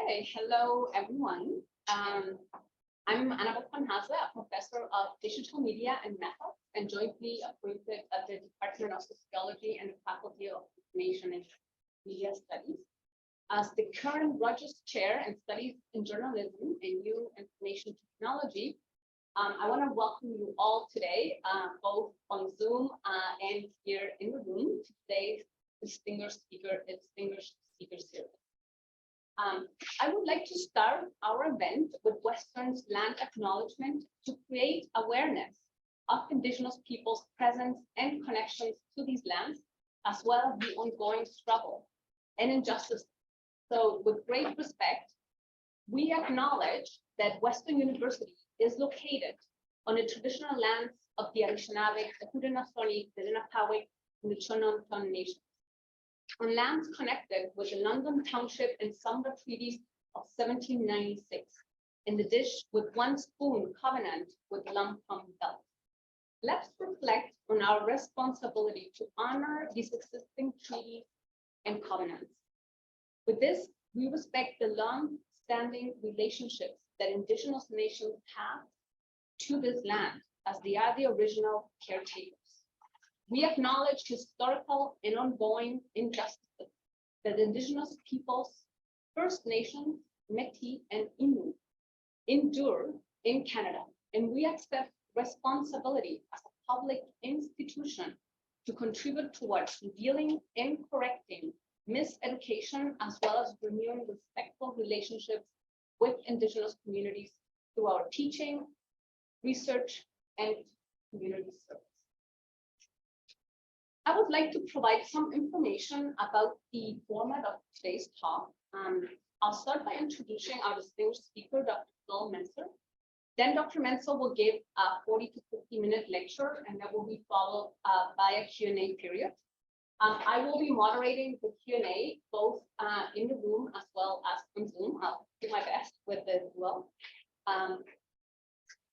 Okay, hello everyone. I'm quan-haase, a professor of digital media and methods, and jointly appointed at the Department of Sociology and the Faculty of Information and Media Studies. As the current Rogers Chair in Studies in Journalism and New Information Technology, I want to welcome you all today, both on Zoom and here in the room, to today's distinguished speaker series. I would like to start our event with Western's land acknowledgement to create awareness of Indigenous peoples' presence and connections to these lands, as well as the ongoing struggle and injustice. So with great respect, we acknowledge that Western University is located on the traditional lands of the Anishinaabe, the Haudenosaunee, the Lenape, and the Chononton nations, on lands connected with the London Township and Sumner Treaties of 1796, in the dish with one spoon covenant with Lumpum Belt. Let's reflect on our responsibility to honor these existing treaties and covenants. With this, we respect the long-standing relationships that Indigenous nations have to this land, as they are the original caretakers. We acknowledge historical and ongoing injustices that Indigenous peoples, First Nations, Métis, and Inuit endure in Canada, and we accept responsibility as a public institution to contribute towards revealing and correcting miseducation, as well as renewing respectful relationships with Indigenous communities through our teaching, research, and community service. I would like to provide some information about the format of today's talk. I'll start by introducing our distinguished speaker, Dr. Phil Menczer. Then Dr. Menczer will give a 40 to 50-minute lecture, and that will be followed by a Q&A period. I will be moderating the Q&A both in the room as well as on Zoom. I'll do my best with this as well.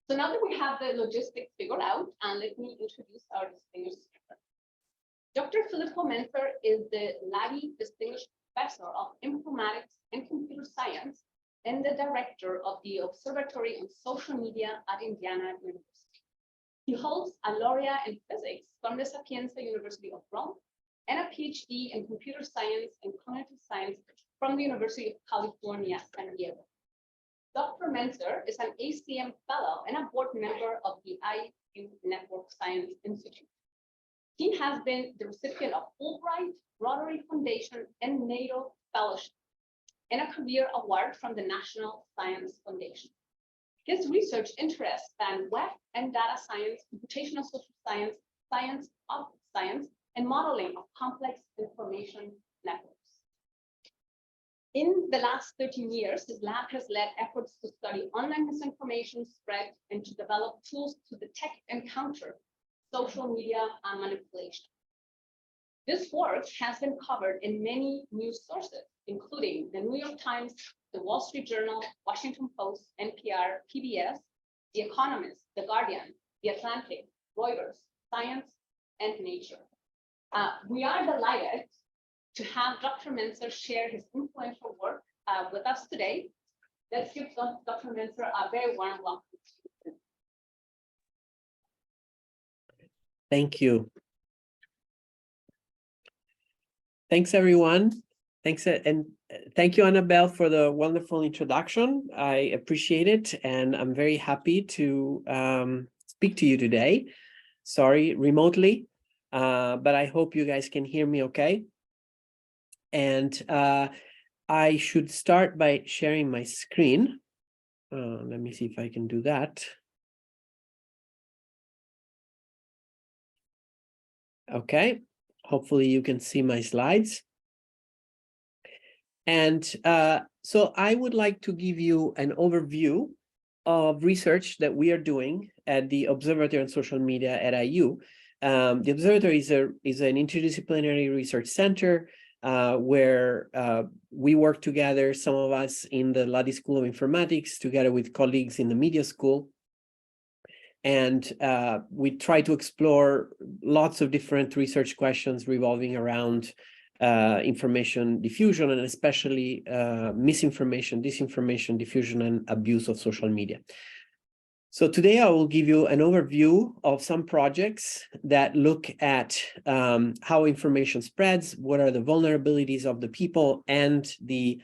So now that we have the logistics figured out, let me introduce our distinguished speaker. Dr. Filippo Menczer is the Laddie Distinguished Professor of Informatics and Computer Science and the Director of the Observatory on Social Media at Indiana University. He holds a laureate in physics from the Sapienza University of Rome and a PhD in computer science and cognitive science from the University of California, San Diego. Dr. Menczer is an ACM Fellow and a board member of the IU Network Science Institute. He has been the recipient of Fulbright, Rotary Foundation, and NATO Fellowship, and a career award from the National Science Foundation. His research interests span web and data science, computational social science, science of science, and modeling of complex information networks. In the last 13 years, his lab has led efforts to study online misinformation spread and to develop tools to detect and counter social media manipulation. This work has been covered in many news sources, including the New York Times, the Wall Street Journal, Washington Post, NPR, PBS, The Economist, The Guardian, The Atlantic, Reuters, Science, and Nature. We are delighted to have Dr. Menczer share his influential work with us today. Let's give Dr. Menczer a very warm welcome. Thank you. Thanks, everyone. Thanks, and thank you, Annabelle, for the wonderful introduction. I appreciate it, and I'm very happy to speak to you today. Sorry, remotely, but I hope you guys can hear me okay. And I should start by sharing my screen. Let me see if I can do that. Okay, hopefully you can see my slides. And so I would like to give you an overview of research that we are doing at the Observatory on Social Media at IU. The Observatory is an interdisciplinary research center where we work together, some of us in the Laddie School of Informatics, together with colleagues in the Media School. And we try to explore lots of different research questions revolving around information diffusion, and especially misinformation, disinformation diffusion, and abuse of social media. So today I will give you an overview of some projects that look at how information spreads, what are the vulnerabilities of the people and the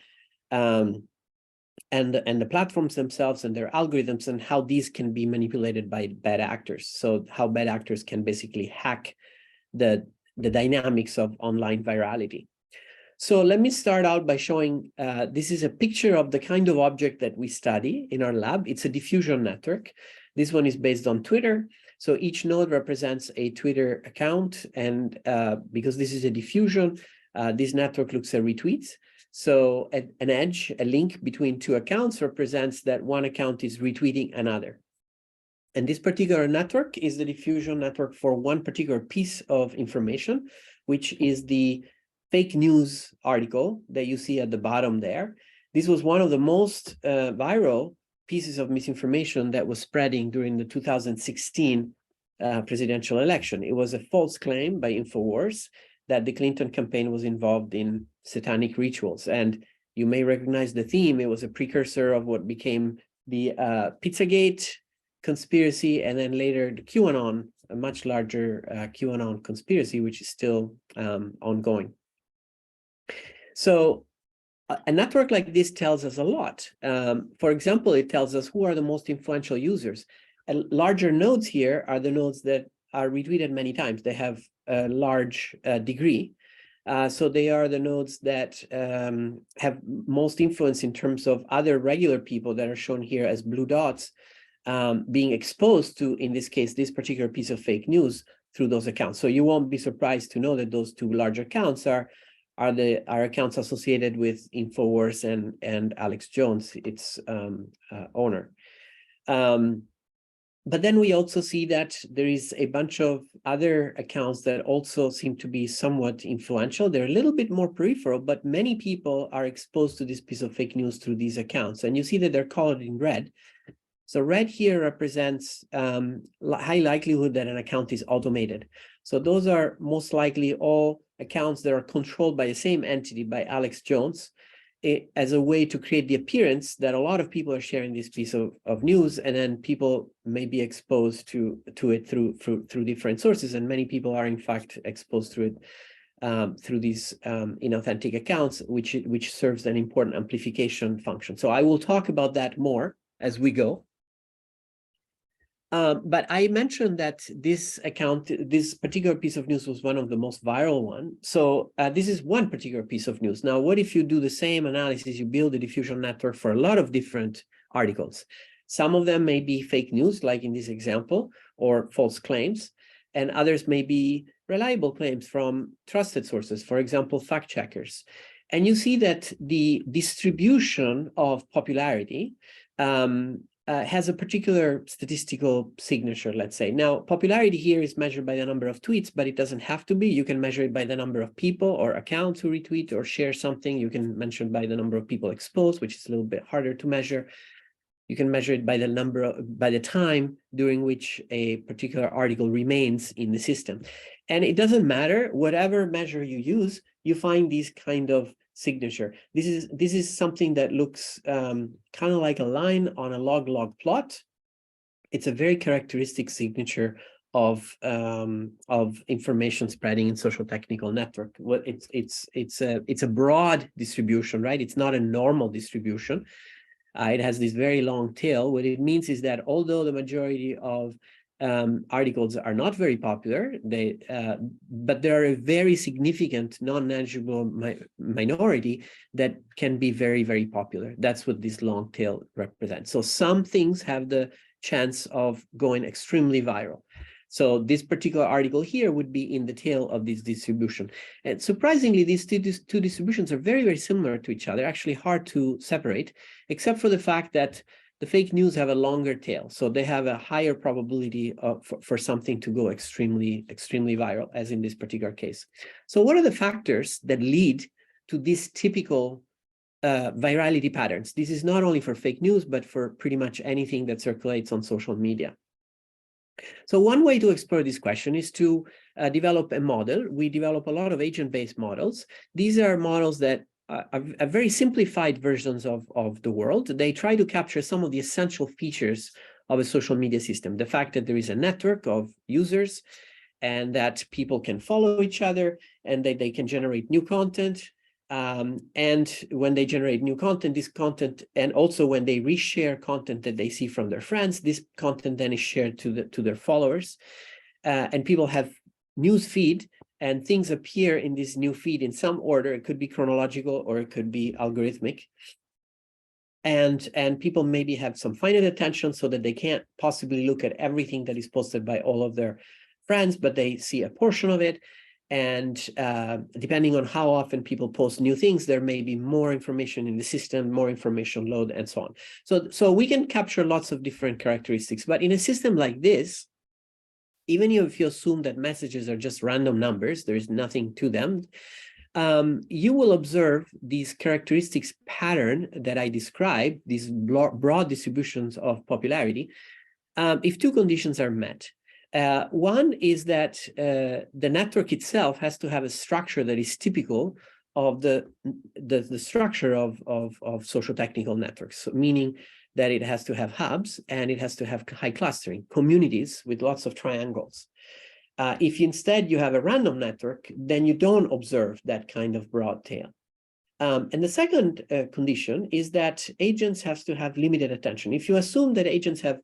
platforms themselves and their algorithms, and how these can be manipulated by bad actors. So how bad actors can basically hack the dynamics of online virality. So let me start out by showing, this is a picture of the kind of object that we study in our lab. It's a diffusion network. This one is based on Twitter. So each node represents a Twitter account. And because this is a diffusion, this network looks at retweets. So an edge, a link between two accounts represents that one account is retweeting another. And this particular network is the diffusion network for one particular piece of information, which is the fake news article that you see at the bottom there. This was one of the most viral pieces of misinformation that was spreading during the 2016 presidential election. It was a false claim by InfoWars that the Clinton campaign was involved in satanic rituals. And you may recognize the theme. It was a precursor of what became the Pizzagate conspiracy, and then later the QAnon, a much larger QAnon conspiracy, which is still ongoing. So a network like this tells us a lot. For example, it tells us who are the most influential users. Larger nodes here are the nodes that are retweeted many times. They have a large degree. So they are the nodes that have most influence in terms of other regular people that are shown here as blue dots being exposed to, in this case, this particular piece of fake news through those accounts. So you won't be surprised to know that those two large accounts are accounts associated with InfoWars and Alex Jones, its owner. But then we also see that there is a bunch of other accounts that also seem to be somewhat influential. They're a little bit more peripheral, but many people are exposed to this piece of fake news through these accounts. And you see that they're colored in red. So red here represents high likelihood that an account is automated. So those are most likely all accounts that are controlled by the same entity, by Alex Jones, as a way to create the appearance that a lot of people are sharing this piece of news, and then people may be exposed to it through different sources, and many people are in fact exposed to it through these inauthentic accounts, which serves an important amplification function. So I will talk about that more as we go. But I mentioned that this particular piece of news was one of the most viral one. So this is one particular piece of news. Now, what if you do the same analysis? You build a diffusion network for a lot of different articles. Some of them may be fake news, like in this example, or false claims, and others may be reliable claims from trusted sources, for example, fact checkers. And you see that the distribution of popularity has a particular statistical signature, let's say. Now, popularity here is measured by the number of tweets, but it doesn't have to be. You can measure it by the number of people or accounts who retweet or share something. You can measure it by the number of people exposed, which is a little bit harder to measure. You can measure it by the time during which a particular article remains in the system. And it doesn't matter, whatever measure you use, you find these kind of signature. This is something that looks kind of like a line on a log plot. It's a very characteristic signature of information spreading in social technical network. Well, it's a broad distribution, right? It's not a normal distribution. It has this very long tail. What it means is that although the majority of articles are not very popular, but there are a very significant non-negligible minority that can be very, very popular. That's what this long tail represents. So some things have the chance of going extremely viral. So this particular article here would be in the tail of this distribution. And surprisingly, these two distributions are very, very similar to each other, actually hard to separate, except for the fact that the fake news have a longer tail. So they have a higher probability for something to go extremely, extremely viral, as in this particular case. So what are the factors that lead to these typical virality patterns? This is not only for fake news, but for pretty much anything that circulates on social media. So one way to explore this question is to develop a model. We develop a lot of agent-based models. These are models that are very simplified versions of the world. They try to capture some of the essential features of a social media system. The fact that there is a network of users and that people can follow each other and that they can generate new content. And when they generate new content, this content, and also when they reshare content that they see from their friends, this content then is shared to their followers. And people have news feed, and things appear in this new feed in some order. It could be chronological or it could be algorithmic. And people maybe have some finite attention so that they can't possibly look at everything that is posted by all of their friends, but they see a portion of it. And depending on how often people post new things, there may be more information in the system, more information load, and so on. So we can capture lots of different characteristics, but in a system like this, even if you assume that messages are just random numbers, there is nothing to them, you will observe these characteristics pattern that I described, these broad distributions of popularity, if two conditions are met. One is that the network itself has to have a structure that is typical of the structure of social technical networks, so meaning that it has to have hubs and it has to have high clustering, communities with lots of triangles. If instead you have a random network, then you don't observe that kind of broad tail. And the second condition is that agents have to have limited attention. If you assume that agents have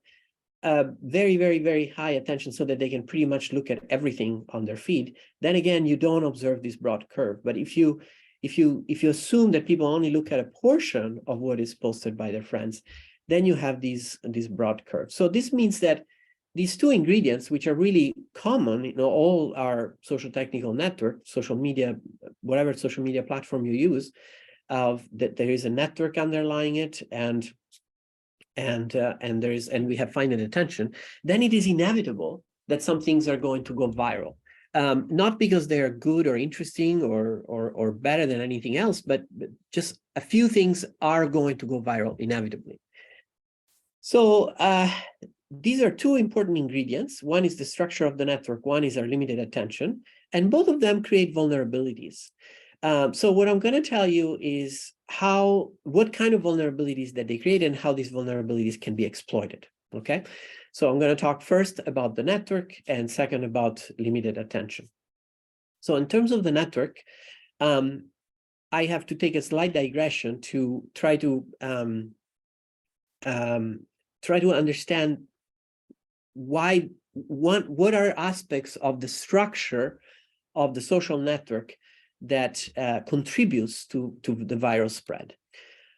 very, very, very high attention so that they can pretty much look at everything on their feed, then again, you don't observe this broad curve. But if you assume that people only look at a portion of what is posted by their friends, then you have these broad curves. So this means that these two ingredients, which are really common in all our social technical network, social media, whatever social media platform you use, that there is a network underlying it, and we have finite attention, then it is inevitable that some things are going to go viral. Not because they are good or interesting or better than anything else, but just a few things are going to go viral inevitably. So these are two important ingredients. One is the structure of the network, one is our limited attention, and both of them create vulnerabilities. So what I'm going to tell you is what kind of vulnerabilities that they create and how these vulnerabilities can be exploited. Okay, so I'm going to talk first about the network and second about limited attention. So in terms of the network, I have to take a slight digression to try to understand what are aspects of the structure of the social network that contributes to the viral spread.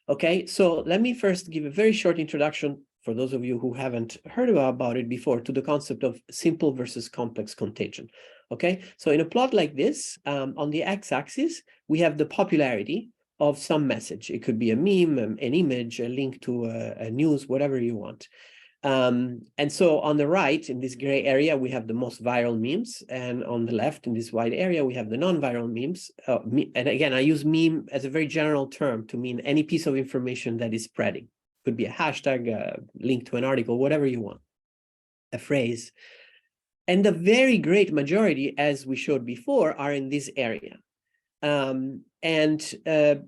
Okay, so let me first give a very short introduction for those of you who haven't heard about it before to the concept of simple versus complex contagion. Okay, so in a plot like this, on the x-axis, we have the popularity of some message. It could be a meme, an image, a link to a news, whatever you want. And so on the right, in this gray area, we have the most viral memes. And on the left, in this white area, we have the non-viral memes. And again, I use meme as a very general term to mean any piece of information that is spreading. Could be a hashtag, a link to an article, whatever you want, a phrase. And the very great majority, as we showed before, are in this area. And the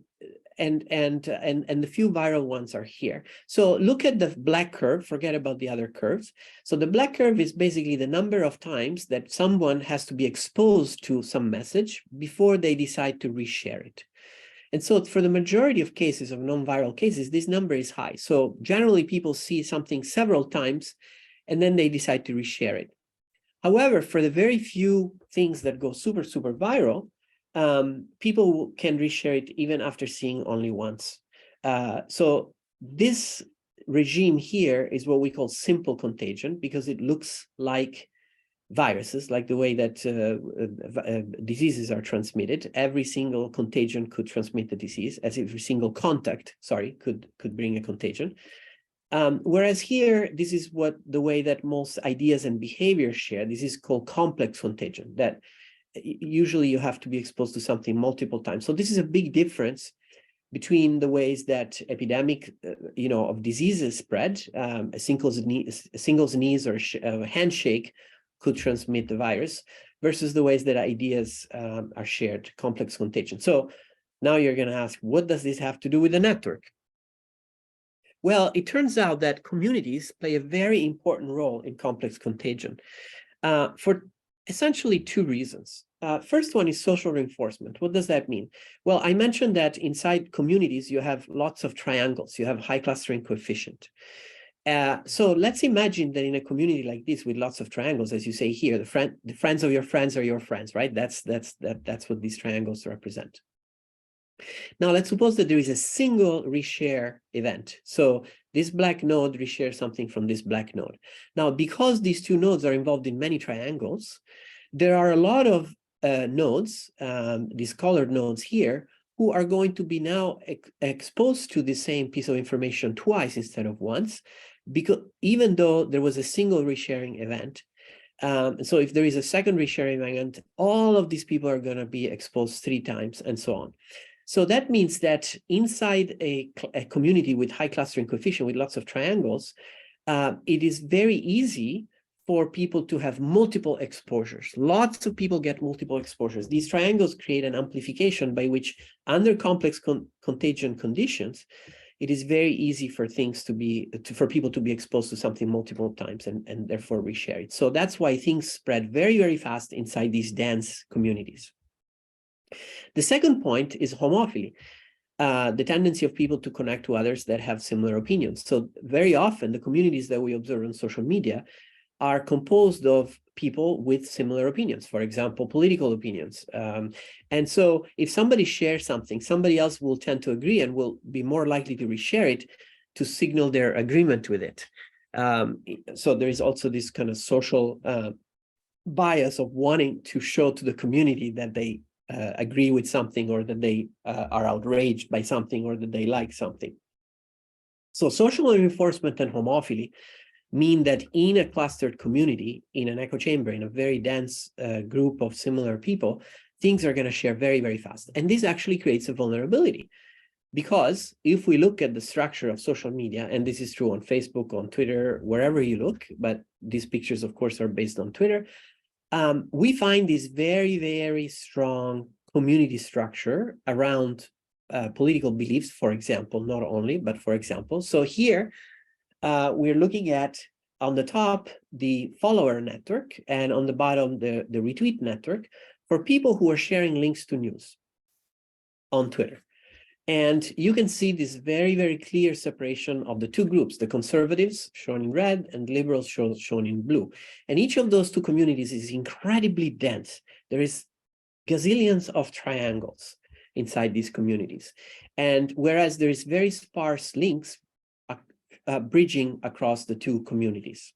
few viral ones are here. So look at the black curve, forget about the other curves. So the black curve is basically the number of times that someone has to be exposed to some message before they decide to reshare it. And so for the majority of cases, of non-viral cases, this number is high. So generally people see something several times and then they decide to reshare it. However, for the very few things that go super, super viral, people can reshare it even after seeing only once. So this regime here is what we call simple contagion because it looks like viruses, like the way that diseases are transmitted. Every single contagion could transmit the disease, as every single contact, could bring a contagion. Whereas here, this is the way that most ideas and behaviors share. This is called complex contagion, that usually you have to be exposed to something multiple times. So this is a big difference between the ways that epidemic, of diseases spread, a single sneeze or a handshake could transmit the virus, versus the ways that ideas are shared, complex contagion. So now you're going to ask, what does this have to do with the network? Well, it turns out that communities play a very important role in complex contagion for essentially two reasons. First one is social reinforcement. What does that mean? Well, I mentioned that inside communities, you have lots of triangles. You have high clustering coefficient. So let's imagine that in a community like this with lots of triangles, as you say here, the friends of your friends are your friends, right? That's what these triangles represent. Now, let's suppose that there is a single reshare event. So this black node reshares something from this black node. Now, because these two nodes are involved in many triangles, there are a lot of nodes, these colored nodes here, who are going to be now exposed to the same piece of information twice instead of once, because even though there was a single resharing event. So if there is a second resharing event, all of these people are going to be exposed 3 times and so on. So that means that inside a community with high clustering coefficient, with lots of triangles, it is very easy for people to have multiple exposures. Lots of people get multiple exposures. These triangles create an amplification by which, under complex contagion conditions, it is very easy for things for people to be exposed to something multiple times and therefore reshare it. So that's why things spread very, very fast inside these dense communities. The second point is homophily, the tendency of people to connect to others that have similar opinions. So very often the communities that we observe on social media are composed of people with similar opinions, for example, political opinions. And so if somebody shares something, somebody else will tend to agree and will be more likely to reshare it to signal their agreement with it. So there is also this kind of social bias of wanting to show to the community that they agree with something, or that they are outraged by something, or that they like something. So social reinforcement and homophily mean that in a clustered community, in an echo chamber, in a very dense group of similar people, things are going to share very, very fast. And this actually creates a vulnerability, because if we look at the structure of social media, and this is true on Facebook, on Twitter, wherever you look, but these pictures, of course, are based on Twitter, we find this very, very strong community structure around political beliefs, for example, not only, but for example. So here, we're looking at, on the top, the follower network, and on the bottom, the retweet network for people who are sharing links to news on Twitter. And you can see this very, very clear separation of the two groups, the conservatives shown in red and liberals shown in blue. And each of those two communities is incredibly dense. There is gazillions of triangles inside these communities. And whereas there is very sparse links bridging across the two communities.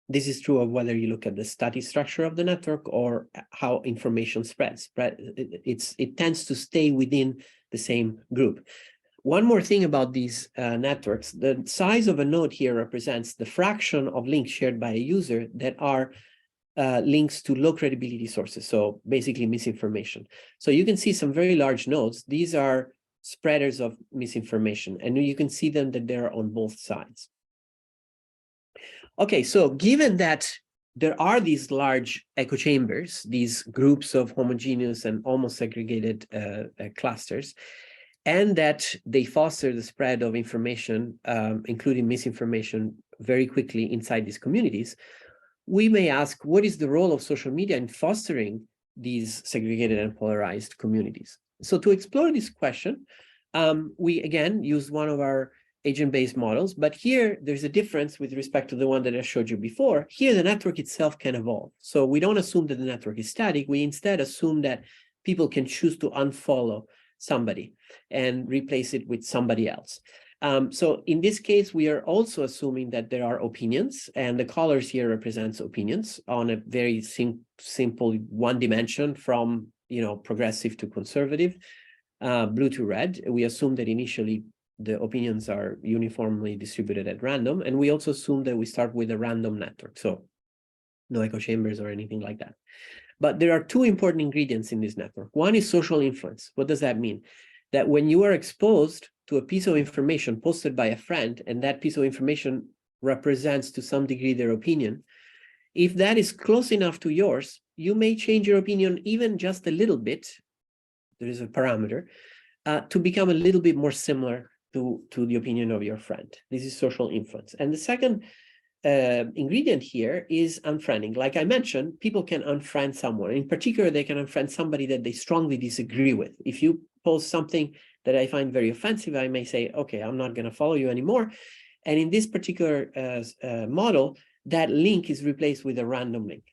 This is true of whether you look at the static structure of the network or how information spreads. It tends to stay within the same group. One more thing about these networks, the size of a node here represents the fraction of links shared by a user that are links to low credibility sources, so basically misinformation. So you can see some very large nodes. These are spreaders of misinformation, and you can see them that they're on both sides. Okay, so given that there are these large echo chambers, these groups of homogeneous and almost segregated clusters, and that they foster the spread of information, including misinformation, very quickly inside these communities, we may ask, what is the role of social media in fostering these segregated and polarized communities? So to explore this question, we again used one of our agent-based models, but here there's a difference with respect to the one that I showed you before. Here, the network itself can evolve. So we don't assume that the network is static. We instead assume that people can choose to unfollow somebody and replace it with somebody else. So in this case, we are also assuming that there are opinions, and the colors here represents opinions on a very simple one dimension from, progressive to conservative, blue to red. We assume that initially the opinions are uniformly distributed at random, and we also assume that we start with a random network, so no echo chambers or anything like that. But there are two important ingredients in this network. One is social influence. What does that mean? that when you are exposed to a piece of information posted by a friend, and that piece of information represents to some degree their opinion, if that is close enough to yours, you may change your opinion even just a little bit. There is a parameter to become a little bit more similar to the opinion of your friend. This is social influence. And the second ingredient here is unfriending. Like I mentioned, people can unfriend someone. In particular, they can unfriend somebody that they strongly disagree with. If you post something that I find very offensive, I may say, okay, I'm not going to follow you anymore. And in this particular model, that link is replaced with a random link.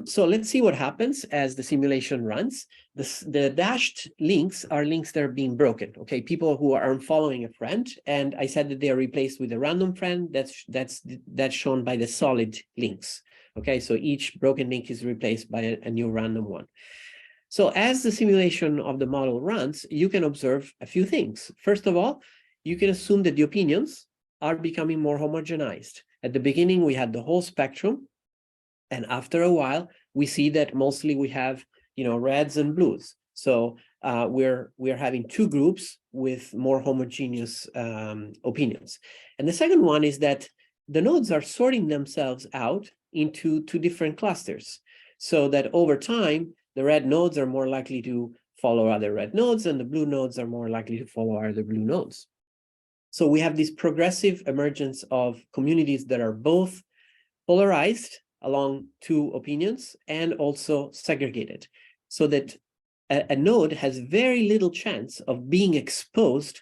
So let's see what happens as the simulation runs. The dashed links are links that are being broken. Okay, people who are unfollowing a friend, and I said that they are replaced with a random friend. That's shown by the solid links. Okay, so each broken link is replaced by a new random one. So as the simulation of the model runs, you can observe a few things. First of all, you can assume that the opinions are becoming more homogenized. At the beginning, we had the whole spectrum. And after a while, we see that mostly we have, reds and blues. So we're having two groups with more homogeneous opinions. And the second one is that the nodes are sorting themselves out into two different clusters, so that over time, the red nodes are more likely to follow other red nodes, and the blue nodes are more likely to follow other blue nodes. So we have this progressive emergence of communities that are both polarized along two opinions and also segregated, so that a node has very little chance of being exposed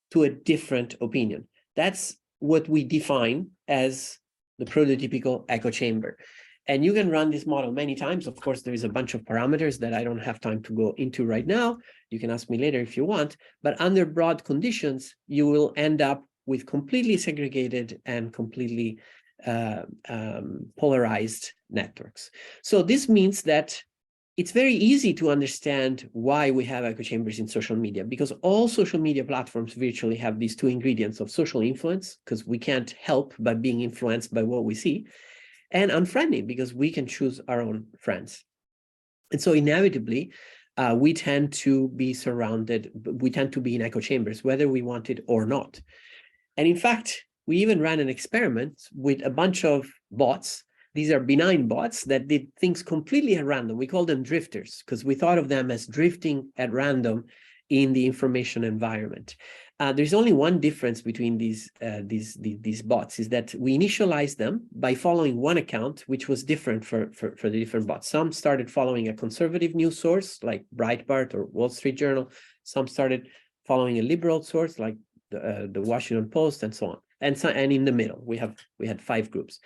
to a different opinion. That's what we define as the prototypical echo chamber. And you can run this model many times. Of course, there is a bunch of parameters that I don't have time to go into right now. You can ask me later if you want, but under broad conditions, you will end up with completely segregated and completely polarized networks. So this means that it's very easy to understand why we have echo chambers in social media, because all social media platforms virtually have these two ingredients of social influence, because we can't help but being influenced by what we see, and unfriending, because we can choose our own friends. And so inevitably, we tend to be in echo chambers, whether we want it or not. And in fact, we even ran an experiment with a bunch of bots. These are benign bots that did things completely at random. We call them drifters because we thought of them as drifting at random in the information environment. There's only one difference between these bots, is that we initialized them by following one account, which was different for the different bots. Some started following a conservative news source like Breitbart or Wall Street Journal. Some started following a liberal source like the Washington Post and so on. And in the middle, we had 5 groups.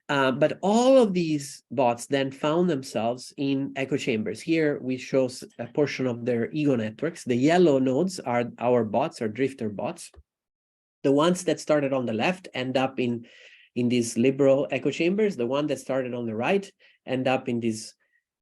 But all of these bots then found themselves in echo chambers. Here we show a portion of their ego networks. The yellow nodes are our bots, or drifter bots. The ones that started on the left end up in these liberal echo chambers. The one that started on the right end up in these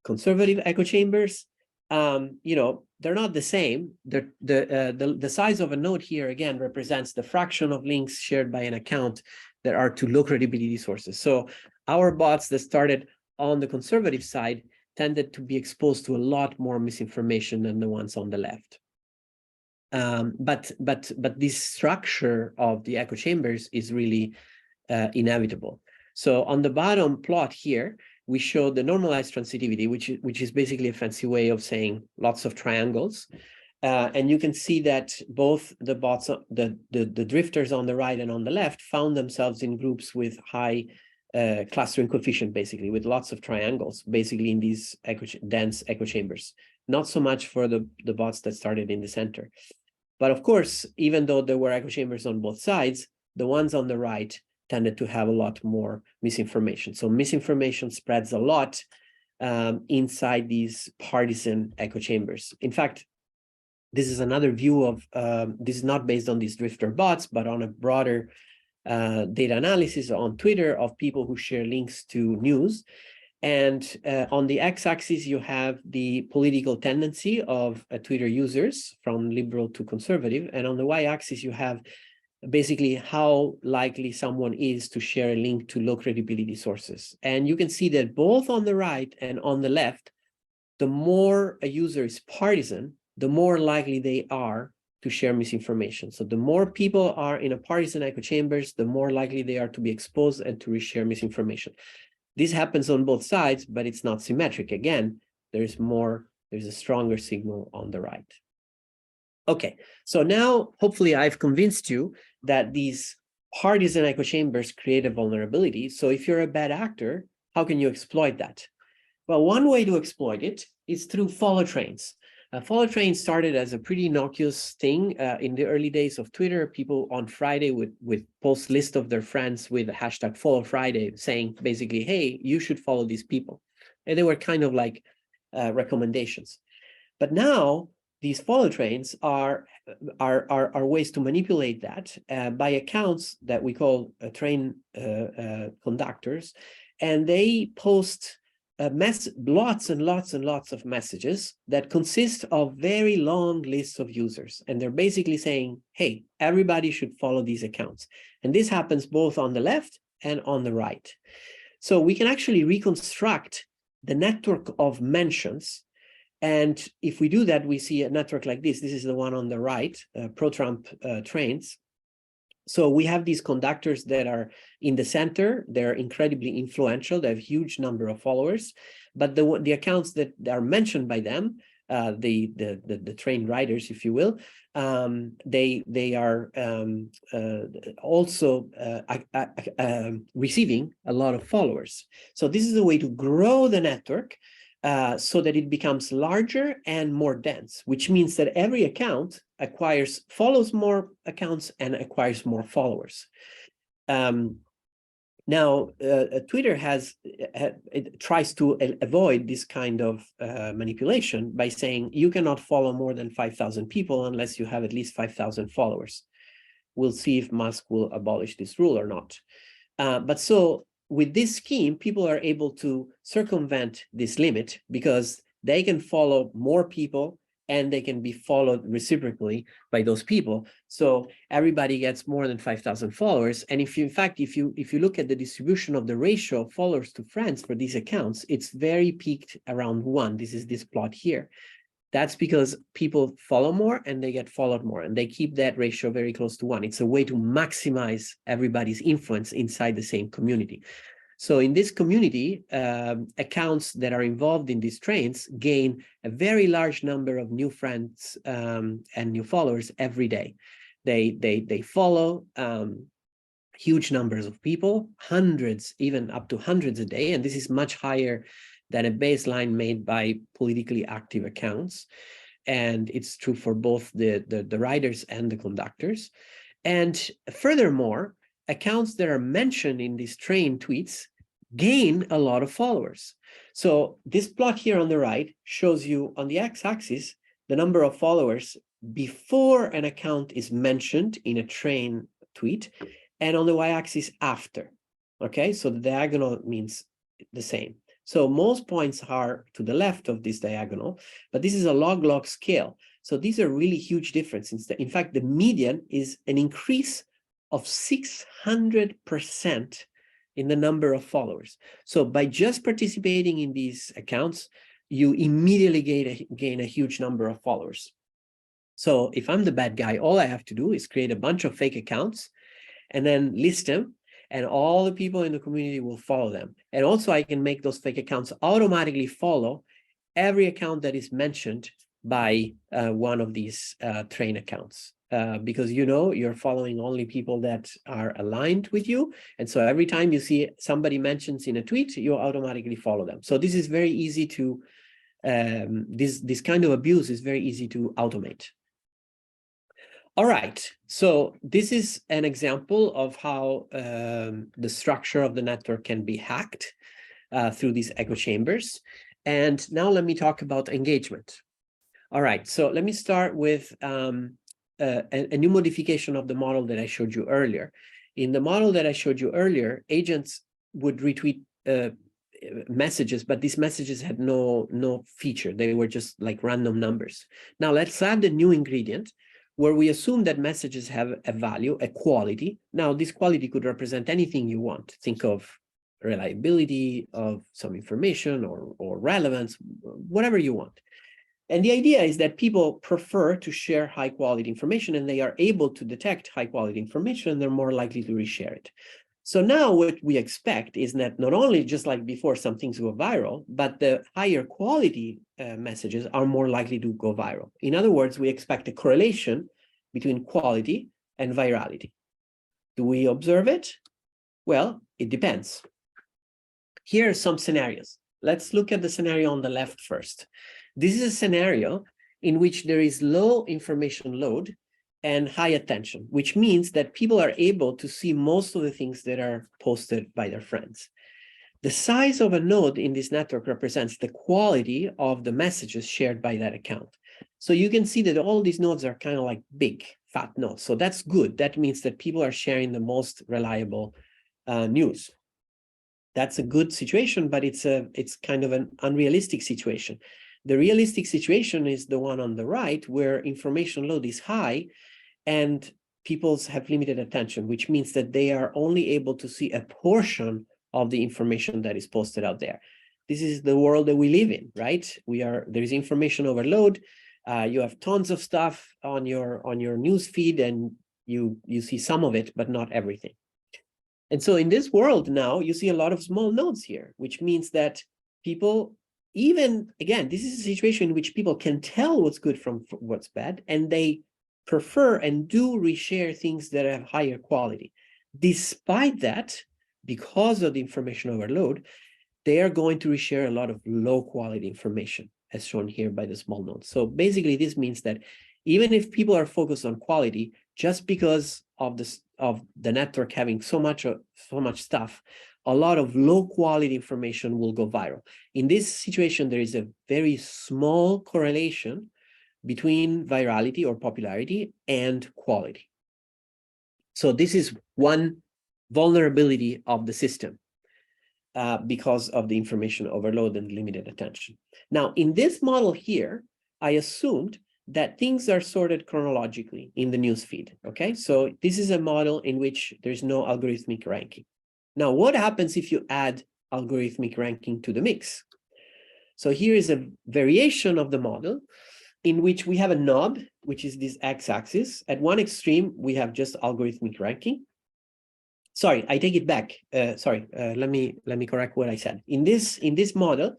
conservative echo chambers. They're not the same. The size of a node here, again, represents the fraction of links shared by an account that are to low credibility sources. So our bots that started on the conservative side tended to be exposed to a lot more misinformation than the ones on the left. But this structure of the echo chambers is really inevitable. So on the bottom plot here, we show the normalized transitivity, which is basically a fancy way of saying lots of triangles. And you can see that both the bots, the drifters on the right and on the left, found themselves in groups with high clustering coefficient, basically, with lots of triangles, basically in these dense echo chambers. Not so much for the bots that started in the center. But of course, even though there were echo chambers on both sides, the ones on the right tended to have a lot more misinformation. So misinformation spreads a lot inside these partisan echo chambers. In fact, this is another view of, this is not based on these drifter bots, but on a broader data analysis on Twitter of people who share links to news. And on the x-axis, you have the political tendency of Twitter users from liberal to conservative. And on the y-axis, you have basically how likely someone is to share a link to low credibility sources. And you can see that both on the right and on the left, the more a user is partisan, the more likely they are to share misinformation. So the more people are in a partisan echo chambers, the more likely they are to be exposed and to reshare misinformation. This happens on both sides, but it's not symmetric. Again, there's a stronger signal on the right. Okay, so now hopefully I've convinced you that these partisan echo chambers create a vulnerability. So if you're a bad actor, how can you exploit that? Well, one way to exploit it is through follow trains. Follow trains started as a pretty innocuous thing in the early days of Twitter. People on Friday would post list of their friends with the hashtag follow Friday, saying basically, hey, you should follow these people. And they were kind of like recommendations. But now these follow trains are ways to manipulate that by accounts that we call train conductors, and they post lots and lots and lots of messages that consist of very long lists of users. And they're basically saying, hey, everybody should follow these accounts. And this happens both on the left and on the right. So we can actually reconstruct the network of mentions. And if we do that, we see a network like this. This is the one on the right, pro-Trump trains. So we have these conductors that are in the center. They're incredibly influential. They have a huge number of followers. But the accounts that are mentioned by them, the train riders, if you will, they are also receiving a lot of followers. So this is a way to grow the network so that it becomes larger and more dense, which means that every account follows more accounts and acquires more followers. Now, Twitter it tries to avoid this kind of manipulation by saying you cannot follow more than 5,000 people unless you have at least 5,000 followers. We'll see if Musk will abolish this rule or not. But so with this scheme, people are able to circumvent this limit because they can follow more people and they can be followed reciprocally by those people. So everybody gets more than 5,000 followers. And if you look at the distribution of the ratio of followers to friends for these accounts, it's very peaked around 1. This is this plot here. That's because people follow more and they get followed more, and they keep that ratio very close to 1. It's a way to maximize everybody's influence inside the same community. So in this community, accounts that are involved in these trains gain a very large number of new friends and new followers every day. They follow huge numbers of people, hundreds, even up to hundreds a day, and this is much higher than a baseline made by politically active accounts. And it's true for both the riders and the conductors. And furthermore, accounts that are mentioned in these train tweets gain a lot of followers. So this plot here on the right shows you on the x-axis the number of followers before an account is mentioned in a train tweet, and on the y-axis after. Okay, so the diagonal means the same. So most points are to the left of this diagonal, but this is a log-log scale. So these are really huge differences. In fact, the median is an increase of 600% in the number of followers. So by just participating in these accounts, you immediately gain a huge number of followers. So if I'm the bad guy, all I have to do is create a bunch of fake accounts and then list them, and all the people in the community will follow them. And also I can make those fake accounts automatically follow every account that is mentioned by one of these train accounts. Because you're following only people that are aligned with you. And so every time you see somebody mentions in a tweet, you automatically follow them. So this is very easy to, this kind of abuse is very easy to automate. All right, so this is an example of how the structure of the network can be hacked through these echo chambers. And now let me talk about engagement. All right, so let me start with a new modification of the model that I showed you earlier. In the model that I showed you earlier, agents would retweet messages, but these messages had no feature. They were just like random numbers. Now let's add a new ingredient where we assume that messages have a value, a quality. Now this quality could represent anything you want. Think of reliability of some information or relevance, whatever you want. And the idea is that people prefer to share high quality information, and they are able to detect high quality information, and they're more likely to reshare it. So now what we expect is that not only just like before some things go viral, but the higher quality messages are more likely to go viral. In other words, we expect a correlation between quality and virality. Do we observe it? Well, it depends. Here are some scenarios. Let's look at the scenario on the left first. This is a scenario in which there is low information load and high attention, which means that people are able to see most of the things that are posted by their friends. The size of a node in this network represents the quality of the messages shared by that account. So you can see that all these nodes are kind of like big, fat nodes. So that's good. That means that people are sharing the most reliable news. That's a good situation, but it's kind of an unrealistic situation. The realistic situation is the one on the right, where information load is high and people have limited attention, which means that they are only able to see a portion of the information that is posted out there. This is the world that we live in, right? There is information overload. You have tons of stuff on your news feed, and you see some of it, but not everything. And so in this world now, you see a lot of small nodes here, which means that people, even again, this is a situation in which people can tell what's good from what's bad, and they prefer and do reshare things that have higher quality. Despite that, because of the information overload, they are going to reshare a lot of low quality information, as shown here by the small nodes. So basically, this means that even if people are focused on quality, just because of the network having so much stuff, a lot of low quality information will go viral. In this situation, there is a very small correlation between virality or popularity and quality. So this is one vulnerability of the system because of the information overload and limited attention. Now, in this model here, I assumed that things are sorted chronologically in the newsfeed. Okay, so this is a model in which there's no algorithmic ranking. Now, what happens if you add algorithmic ranking to the mix? So here is a variation of the model in which we have a knob, which is this x-axis. At one extreme, we have just algorithmic ranking. Sorry, I take it back. Let me correct what I said. In this model,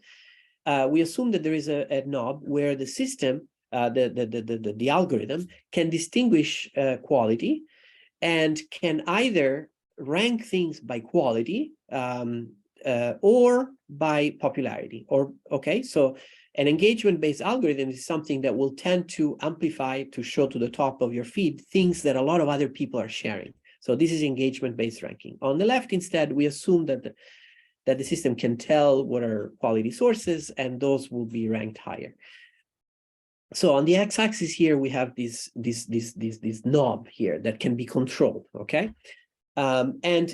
we assume that there is a knob where the system, the algorithm, can distinguish quality and can either rank things by quality or by popularity. So an engagement-based algorithm is something that will tend to amplify, to show to the top of your feed things that a lot of other people are sharing. So this is engagement-based ranking. On the left, instead, we assume that the system can tell what are quality sources, and those will be ranked higher. So on the x-axis here, we have this knob here that can be controlled, okay? And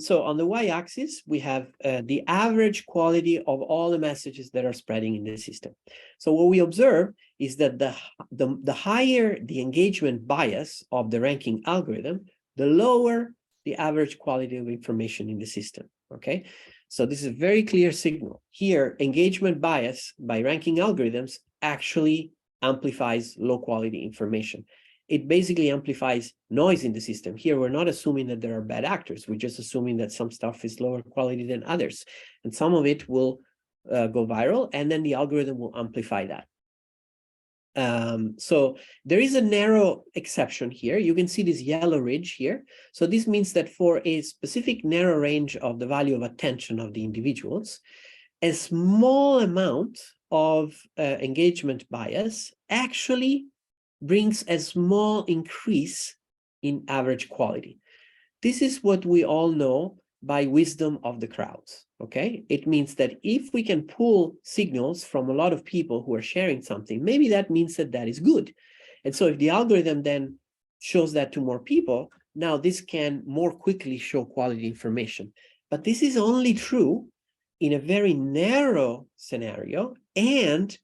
so on the y-axis, we have the average quality of all the messages that are spreading in the system. So what we observe is that the higher the engagement bias of the ranking algorithm, the lower the average quality of information in the system, okay? So this is a very clear signal. Here, engagement bias by ranking algorithms actually amplifies low quality information. It basically amplifies noise in the system. Here, we're not assuming that there are bad actors. We're just assuming that some stuff is lower quality than others. And some of it will go viral, and then the algorithm will amplify that. So there is a narrow exception here. You can see this yellow ridge here. So this means that for a specific narrow range of the value of attention of the individuals, a small amount of engagement bias actually brings a small increase in average quality. This is what we all know by wisdom of the crowds, okay? It means that if we can pull signals from a lot of people who are sharing something, maybe that means that that is good. And so if the algorithm then shows that to more people, now this can more quickly show quality information. But this is only true in a very narrow scenario and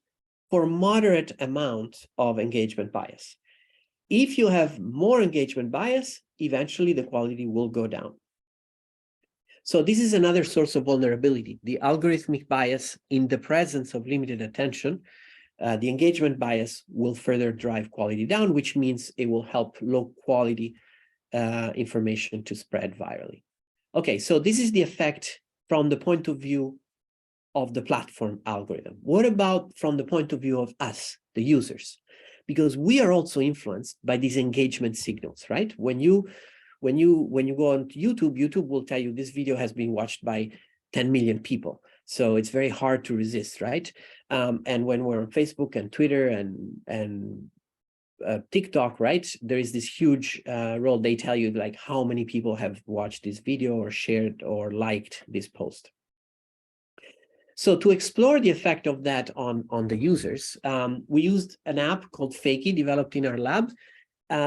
for moderate amount of engagement bias. If you have more engagement bias, eventually the quality will go down. So this is another source of vulnerability, the algorithmic bias in the presence of limited attention the engagement bias will further drive quality down, which means it will help low quality information to spread virally. Okay, so this is the effect from the point of view of the platform algorithm. What about from the point of view of us, the users? Because we are also influenced by these engagement signals, right? When you go on YouTube, YouTube will tell you this video has been watched by 10 million people. So it's very hard to resist, right? And when we're on Facebook and Twitter and TikTok, right? There is this huge role. They tell you like how many people have watched this video or shared or liked this post. So to explore the effect of that on the users, we used an app called Fakey developed in our lab.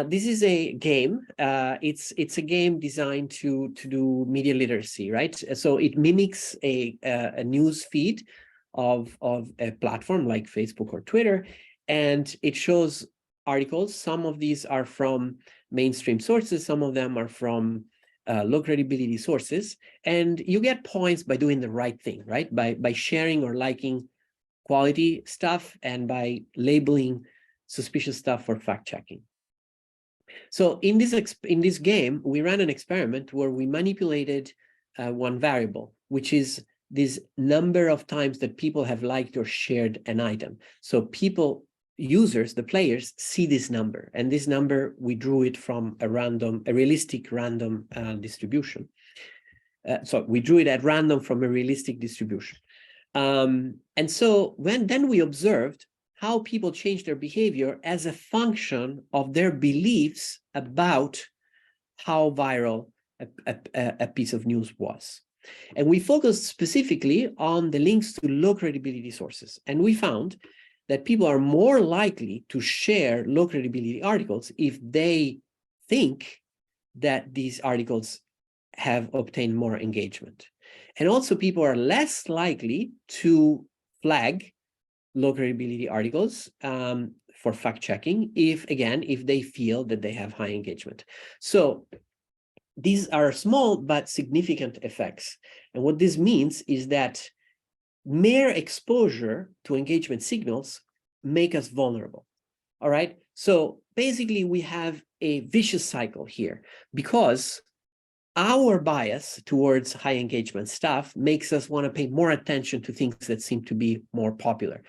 This is a game. It's a game designed to do media literacy, right? So it mimics a news feed of a platform like Facebook or Twitter, and it shows articles. Some of these are from mainstream sources. Some of them are from low credibility sources, and you get points by doing the right thing, right? By sharing or liking quality stuff and by labeling suspicious stuff for fact checking. So in this game, we ran an experiment where we manipulated one variable, which is this number of times that people have liked or shared an item. So users, the players, see this number, and this number, we drew it from a realistic random distribution. So we drew it at random from a realistic distribution. And so then we observed how people change their behavior as a function of their beliefs about how viral a piece of news was. And we focused specifically on the links to low credibility sources. And we found that people are more likely to share low credibility articles if they think that these articles have obtained more engagement. And also people are less likely to flag low credibility articles for fact checking if they feel that they have high engagement. So these are small but significant effects. And what this means is that mere exposure to engagement signals make us vulnerable. All right. So basically we have a vicious cycle here because our bias towards high engagement stuff makes us want to pay more attention to things that seem to be more popular.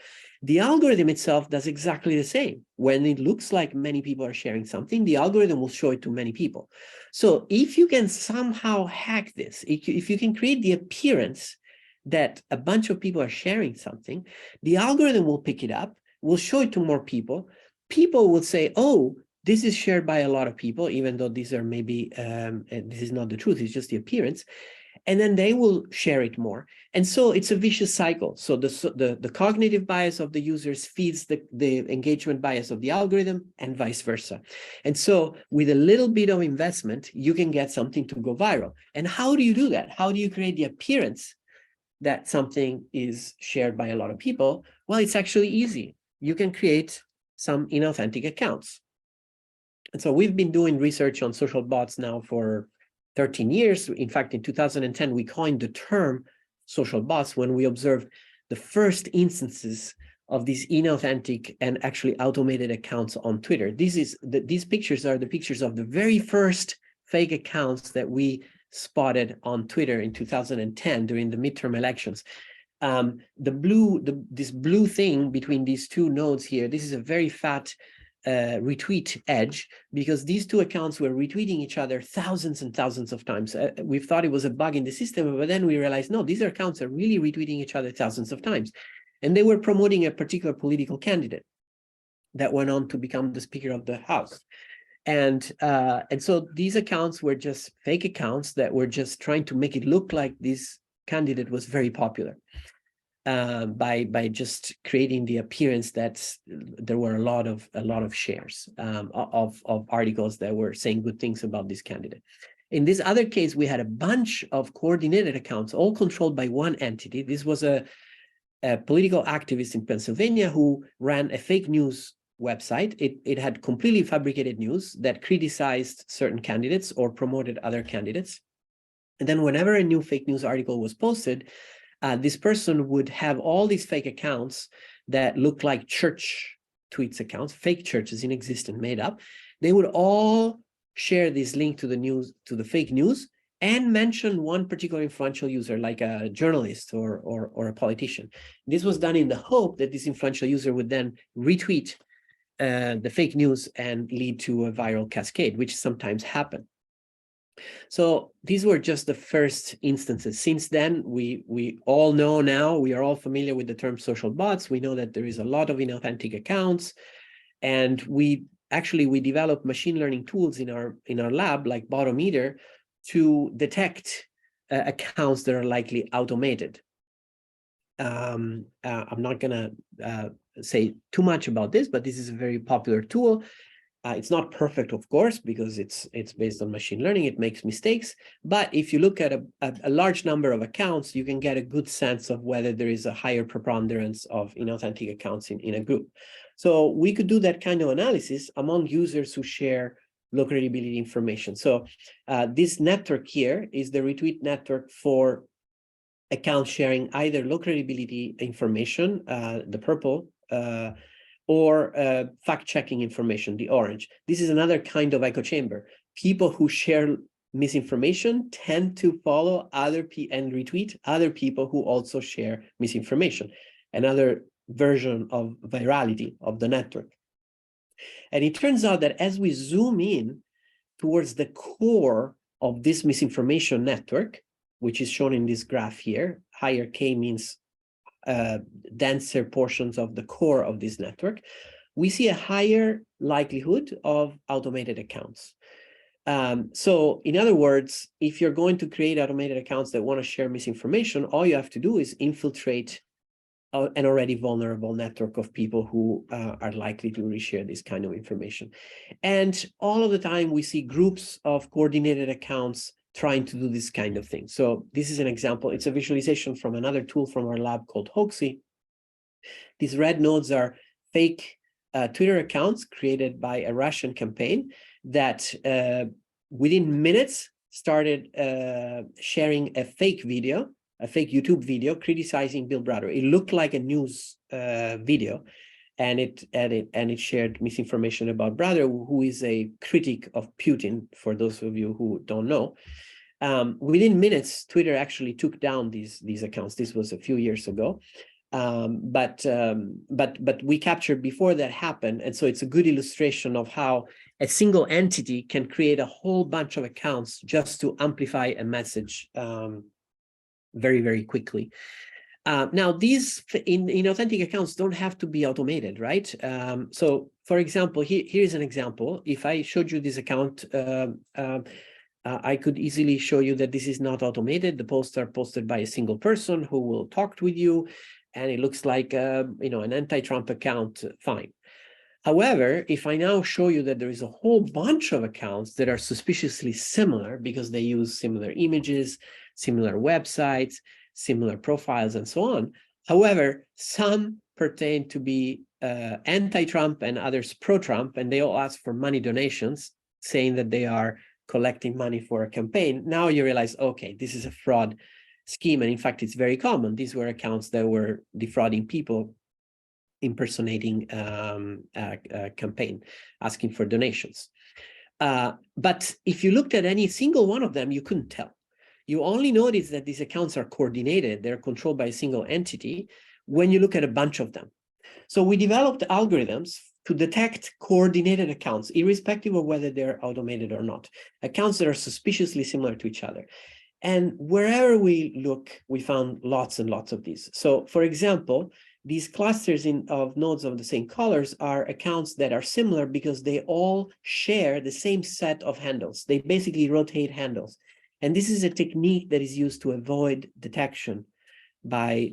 The algorithm itself does exactly the same. When it looks like many people are sharing something, the algorithm will show it to many people. So if you can somehow hack this, if you can create the appearance that a bunch of people are sharing something, the algorithm will pick it up, will show it to more people. People will say, oh, this is shared by a lot of people, even though these are maybe, this is not the truth, it's just the appearance. And then they will share it more. And so it's a vicious cycle. So the cognitive bias of the users feeds the engagement bias of the algorithm and vice versa. And so with a little bit of investment, you can get something to go viral. And how do you do that? How do you create the appearance that something is shared by a lot of people? Well, it's actually easy. You can create some inauthentic accounts. And so we've been doing research on social bots now for 13 years. In fact, in 2010, we coined the term social bots when we observed the first instances of these inauthentic and actually automated accounts on Twitter. These pictures are the pictures of the very first fake accounts that we spotted on Twitter in 2010 during the midterm elections. This blue thing between these two nodes here, this is a very fat retweet edge, because these two accounts were retweeting each other thousands and thousands of times. We thought it was a bug in the system, but then we realized, no, these accounts are really retweeting each other thousands of times. And they were promoting a particular political candidate that went on to become the Speaker of the House. And so these accounts were just fake accounts that were just trying to make it look like this candidate was very popular. By just creating the appearance that there were a lot of shares of articles that were saying good things about this candidate. In this other case, we had a bunch of coordinated accounts, all controlled by one entity. This was a political activist in Pennsylvania who ran a fake news website. It had completely fabricated news that criticized certain candidates or promoted other candidates. And then whenever a new fake news article was posted, this person would have all these fake accounts that look like church tweets accounts, fake churches in existence, made up. They would all share this link to the news, to the fake news, and mention one particular influential user, like a journalist or a politician. This was done in the hope that this influential user would then retweet the fake news and lead to a viral cascade, which sometimes happen. So these were just the first instances. Since then, we all know now, we are all familiar with the term social bots. We know that there is a lot of inauthentic accounts, and we develop machine learning tools in our lab, like Botometer, to detect accounts that are likely automated. I'm not going to say too much about this, but this is a very popular tool. It's not perfect, of course, because it's based on machine learning. It makes mistakes. But if you look at a large number of accounts, you can get a good sense of whether there is a higher preponderance of inauthentic accounts in a group. So we could do that kind of analysis among users who share low credibility information. So this network here is the retweet network for accounts sharing either low credibility information, the purple, or fact-checking information, the orange. This is another kind of echo chamber. People who share misinformation tend to follow and retweet other people who also share misinformation, another version of virality of the network. And it turns out that as we zoom in towards the core of this misinformation network, which is shown in this graph here, higher K means denser portions of the core of this network, we see a higher likelihood of automated accounts. So in other words, if you're going to create automated accounts that want to share misinformation, all you have to do is infiltrate an already vulnerable network of people who are likely to reshare this kind of information. And all of the time we see groups of coordinated accounts trying to do this kind of thing. So this is an example. It's a visualization from another tool from our lab called Hoaxy. These red nodes are fake Twitter accounts created by a Russian campaign that within minutes started sharing a fake video, a fake YouTube video criticizing Bill Browder. It looked like a news video, and it shared misinformation about Browder, who is a critic of Putin, for those of you who don't know. Within minutes, Twitter actually took down these accounts. This was a few years ago. But we captured before that happened. And so it's a good illustration of how a single entity can create a whole bunch of accounts just to amplify a message very, very quickly. Now, these inauthentic accounts don't have to be automated, right? So, for example, here's an example. If I showed you this account, I could easily show you that this is not automated. The posts are posted by a single person who will talk with you, and it looks like an anti-Trump account, fine. However, if I now show you that there is a whole bunch of accounts that are suspiciously similar because they use similar images, similar websites, similar profiles, and so on. However, some pertain to be anti-Trump and others pro-Trump, and they all ask for money donations, saying that they are collecting money for a campaign. Now you realize, okay, this is a fraud scheme. And in fact, it's very common. These were accounts that were defrauding people, impersonating a campaign, asking for donations. But if you looked at any single one of them, you couldn't tell. You only notice that these accounts are coordinated, they're controlled by a single entity when you look at a bunch of them. So we developed algorithms to detect coordinated accounts, irrespective of whether they're automated or not, accounts that are suspiciously similar to each other. And wherever we look, we found lots and lots of these. So for example, these clusters of nodes of the same colors are accounts that are similar because they all share the same set of handles. They basically rotate handles. And this is a technique that is used to avoid detection by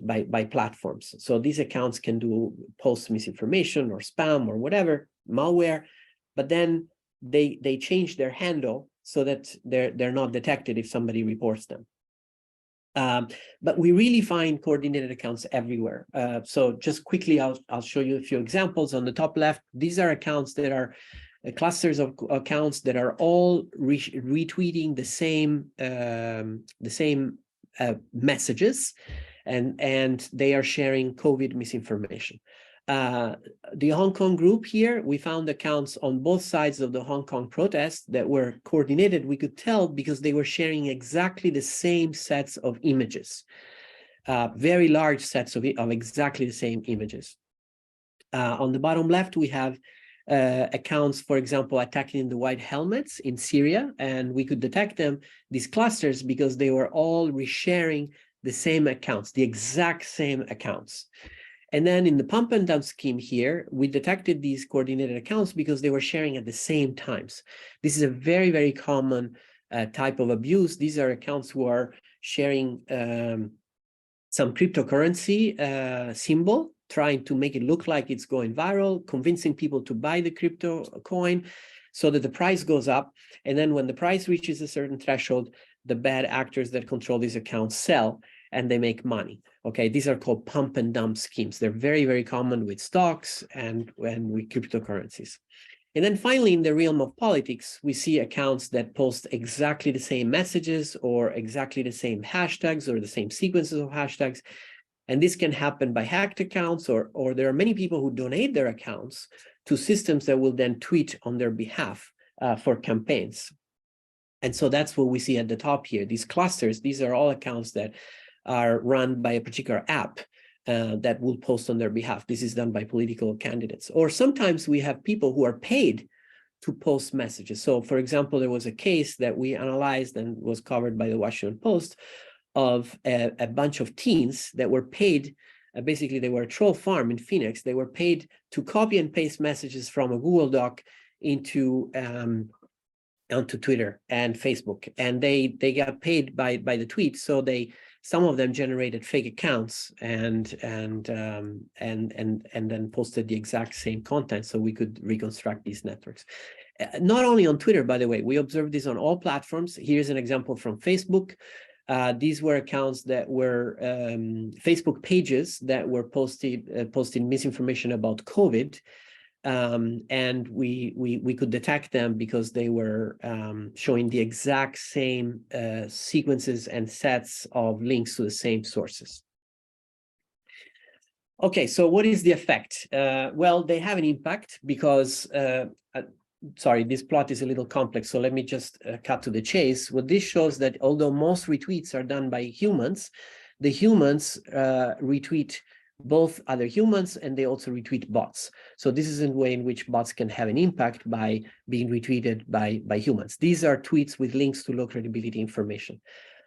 platforms. So these accounts can do post misinformation or spam or whatever, malware, but then they change their handle so that they're not detected if somebody reports them. But we really find coordinated accounts everywhere. So just quickly, I'll show you a few examples. On the top left, these are accounts that are clusters of accounts that are all retweeting the same messages. and they are sharing COVID misinformation. The Hong Kong group here, we found accounts on both sides of the Hong Kong protests that were coordinated. We could tell because they were sharing exactly the same sets of images, very large sets of exactly the same images. On the bottom left, we have accounts, for example, attacking the white helmets in Syria, and we could detect them, these clusters, because they were all resharing the same accounts, the exact same accounts. And then in the pump and dump scheme here, we detected these coordinated accounts because they were sharing at the same times. This is a very, very common type of abuse. These are accounts who are sharing some cryptocurrency symbol, trying to make it look like it's going viral, convincing people to buy the crypto coin so that the price goes up. And then when the price reaches a certain threshold, the bad actors that control these accounts sell and they make money. Okay, these are called pump and dump schemes. They're very, very common with stocks and with cryptocurrencies. And then finally, in the realm of politics, we see accounts that post exactly the same messages or exactly the same hashtags or the same sequences of hashtags. And this can happen by hacked accounts, or there are many people who donate their accounts to systems that will then tweet on their behalf for campaigns. And so that's what we see at the top here. These clusters, these are all accounts that are run by a particular app that will post on their behalf. This is done by political candidates. Or sometimes we have people who are paid to post messages. So for example, there was a case that we analyzed and was covered by the Washington Post of a bunch of teens that were paid, basically they were a troll farm in Phoenix. They were paid to copy and paste messages from a Google Doc into onto Twitter and Facebook, and they got paid by the tweet. So some of them generated fake accounts and then posted the exact same content, so we could reconstruct these networks. Not only on Twitter, by the way, we observed this on all platforms. Here's an example from Facebook. These were accounts that were Facebook pages that were posting misinformation about COVID. And we could detect them because they were showing the exact same sequences and sets of links to the same sources. Okay, so what is the effect? Well, they have an impact because, sorry, this plot is a little complex, so let me just cut to the chase. What this shows that although most retweets are done by humans, the humans retweet both other humans, and they also retweet bots. So this is a way in which bots can have an impact by being retweeted by humans. These are tweets with links to low credibility information.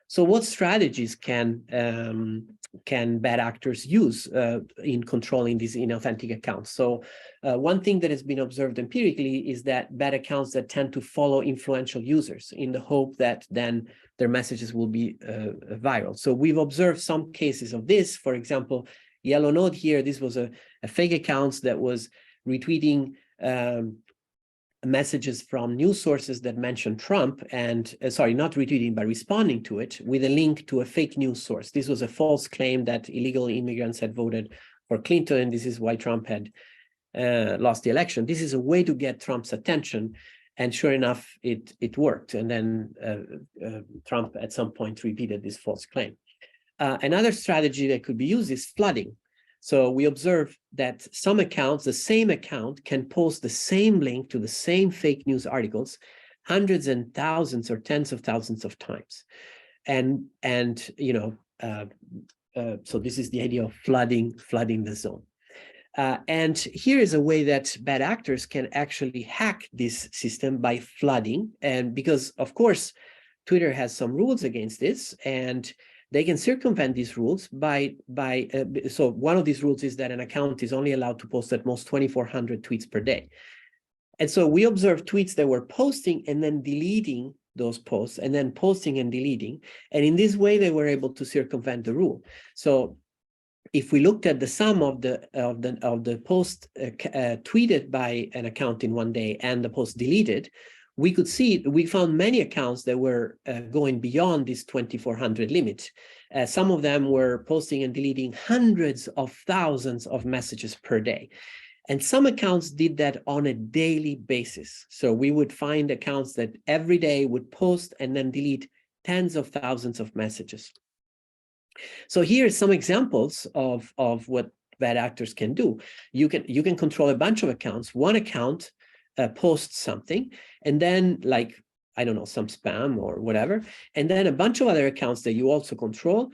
So what strategies can bad actors use in controlling these inauthentic accounts? So one thing that has been observed empirically is that bad accounts that tend to follow influential users in the hope that then their messages will be viral. So we've observed some cases of this. For example, yellow node here, this was a fake account that was retweeting messages from news sources that mentioned Trump and, sorry, not retweeting, but responding to it with a link to a fake news source. This was a false claim that illegal immigrants had voted for Clinton, and this is why Trump had lost the election. This is a way to get Trump's attention, and sure enough, it worked. And then Trump at some point repeated this false claim. Another strategy that could be used is flooding. So we observe that some accounts, the same account, can post the same link to the same fake news articles hundreds and thousands or tens of thousands of times. And you know, so this is the idea of flooding the zone. And here is a way that bad actors can actually hack this system by flooding. And because, of course, Twitter has some rules against this, and they can circumvent these rules so one of these rules is that an account is only allowed to post at most 2,400 tweets per day. And so we observed tweets that were posting and then deleting those posts, and then posting and deleting. And in this way, they were able to circumvent the rule. So if we looked at the sum of the post tweeted by an account in one day and the post deleted, we could see, we found many accounts that were going beyond this 2,400 limit. Some of them were posting and deleting hundreds of thousands of messages per day. And some accounts did that on a daily basis. So we would find accounts that every day would post and then delete tens of thousands of messages. So here are some examples of what bad actors can do. You can control a bunch of accounts. One account posts something, and then like, I don't know, some spam or whatever, and then a bunch of other accounts that you also control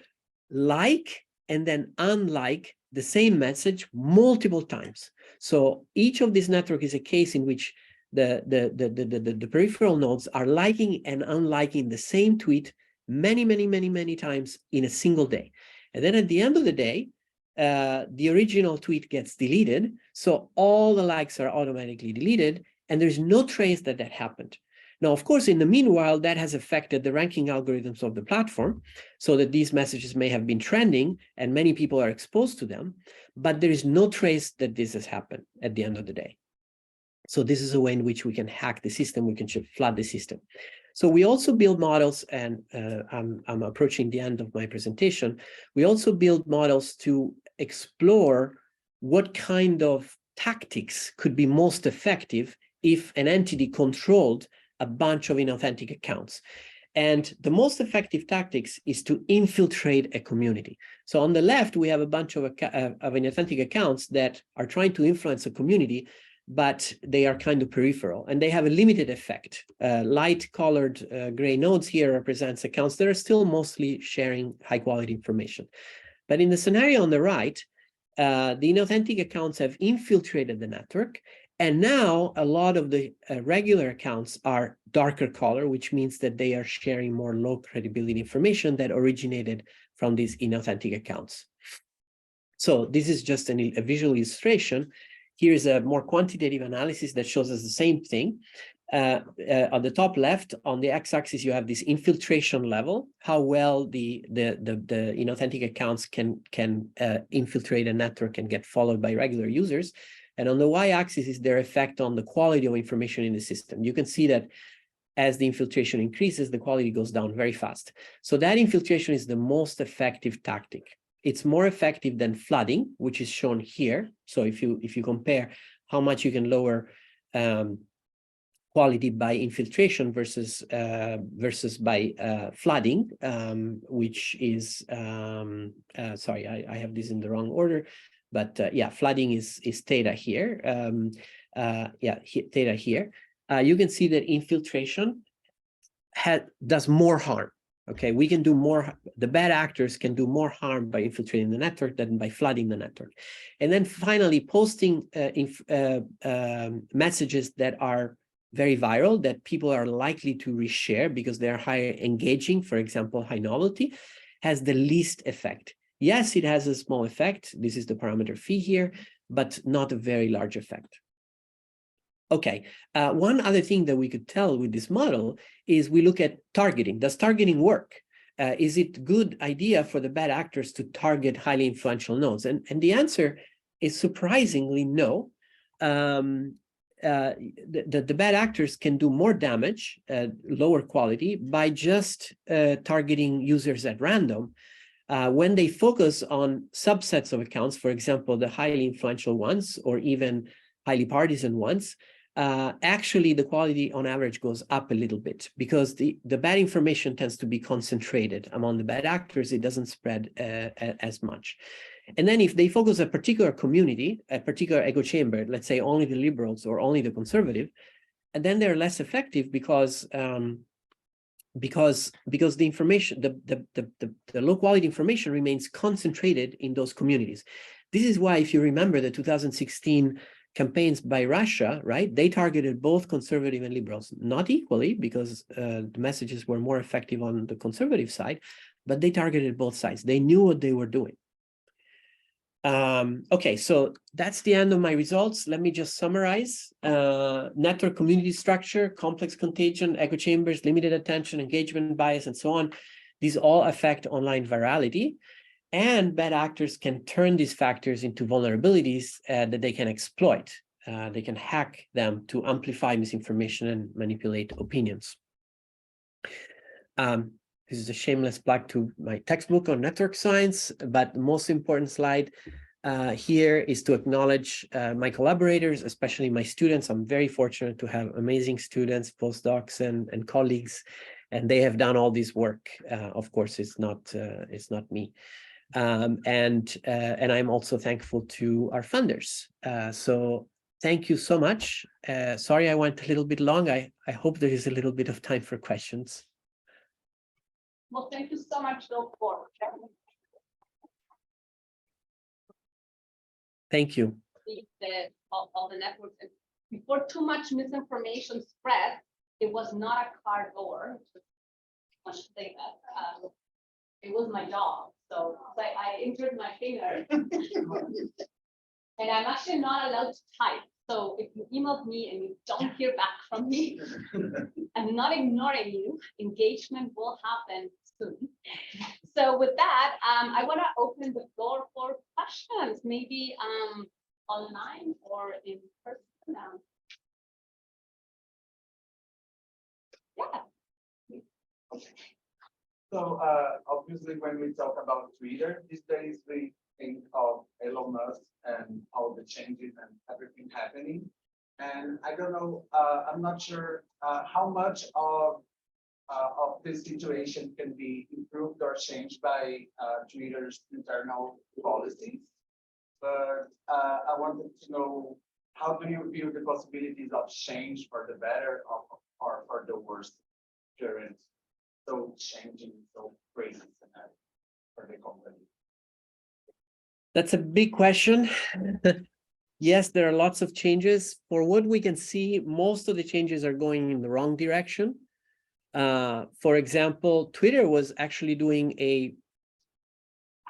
like and then unlike the same message multiple times. So each of these network is a case in which the peripheral nodes are liking and unliking the same tweet many times in a single day. And then at the end of the day, the original tweet gets deleted. So all the likes are automatically deleted, and there's no trace that happened. Now, of course, in the meanwhile, that has affected the ranking algorithms of the platform, so that these messages may have been trending and many people are exposed to them, but there is no trace that this has happened at the end of the day. So this is a way in which we can hack the system, we can flood the system. So we also build models, and I'm approaching the end of my presentation. We also build models to explore what kind of tactics could be most effective if an entity controlled a bunch of inauthentic accounts. And the most effective tactics is to infiltrate a community. So on the left, we have a bunch of inauthentic accounts that are trying to influence a community, but they are kind of peripheral and they have a limited effect. Light colored gray nodes here represents accounts that are still mostly sharing high quality information. But in the scenario on the right, the inauthentic accounts have infiltrated the network. And now a lot of the regular accounts are darker color, which means that they are sharing more low credibility information that originated from these inauthentic accounts. So this is just a visual illustration. Here's a more quantitative analysis that shows us the same thing. On the top left, on the x-axis, you have this infiltration level, how well the inauthentic accounts can infiltrate a network and get followed by regular users. And on the y-axis is their effect on the quality of information in the system. You can see that as the infiltration increases, the quality goes down very fast. So that infiltration is the most effective tactic. It's more effective than flooding, which is shown here. So if you compare how much you can lower quality by infiltration versus by flooding, which is sorry, I have this in the wrong order. But yeah, flooding is theta here. Theta here. You can see that infiltration does more harm. Okay, we can do more. The bad actors can do more harm by infiltrating the network than by flooding the network. And then finally, posting messages that are very viral, that people are likely to reshare because they are higher engaging, for example, high novelty, has the least effect. Yes, it has a small effect. This is the parameter phi here, but not a very large effect. Okay, one other thing that we could tell with this model is we look at targeting. Does targeting work? Is it a good idea for the bad actors to target highly influential nodes? And the answer is surprisingly no. The bad actors can do more damage, lower quality, by just targeting users at random. When they focus on subsets of accounts, for example, the highly influential ones or even highly partisan ones, actually the quality on average goes up a little bit because the bad information tends to be concentrated among the bad actors. It doesn't spread as much. And then if they focus a particular community, a particular echo chamber, let's say only the liberals or only the conservative, and then they're less effective because the information, the low quality information remains concentrated in those communities. This is why, if you remember the 2016 campaigns by Russia, right, they targeted both conservative and liberals, not equally because the messages were more effective on the conservative side, but they targeted both sides. They knew what they were doing. Okay, so that's the end of my results. Let me just summarize. Network community structure, complex contagion, echo chambers, limited attention, engagement bias, and so on. These all affect online virality. And bad actors can turn these factors into vulnerabilities that they can exploit. They can hack them to amplify misinformation and manipulate opinions. This is a shameless plug to my textbook on network science, but the most important slide here is to acknowledge my collaborators, especially my students. I'm very fortunate to have amazing students, postdocs, and colleagues and they have done all this work. Of course, it's not me. And I'm also thankful to our funders. So thank you so much. Sorry I went a little bit long. I hope there is a little bit of time for questions. Well, thank you so much, Bill, for sharing Thank you. all the networks. And before too much misinformation spread, it was not a car door. I should say that. It was my dog. So I injured my finger. And I'm actually not allowed to type. So if you email me and you don't hear back from me, I'm not ignoring you. Engagement will happen soon. So with that, I want to open the floor for questions, maybe online or in person. Yeah. So obviously, when we talk about Twitter these days, we think of Elon Musk and all the changes and everything happening. And I don't know, I'm not sure how much of this situation can be improved or changed by Twitter's internal policies. But I wanted to know, how do you view the possibilities of change for the better or for the worse during so changing, so crazy scenario for the company? That's a big question. Yes, there are lots of changes. For what we can see, most of the changes are going in the wrong direction. For example, Twitter was actually doing a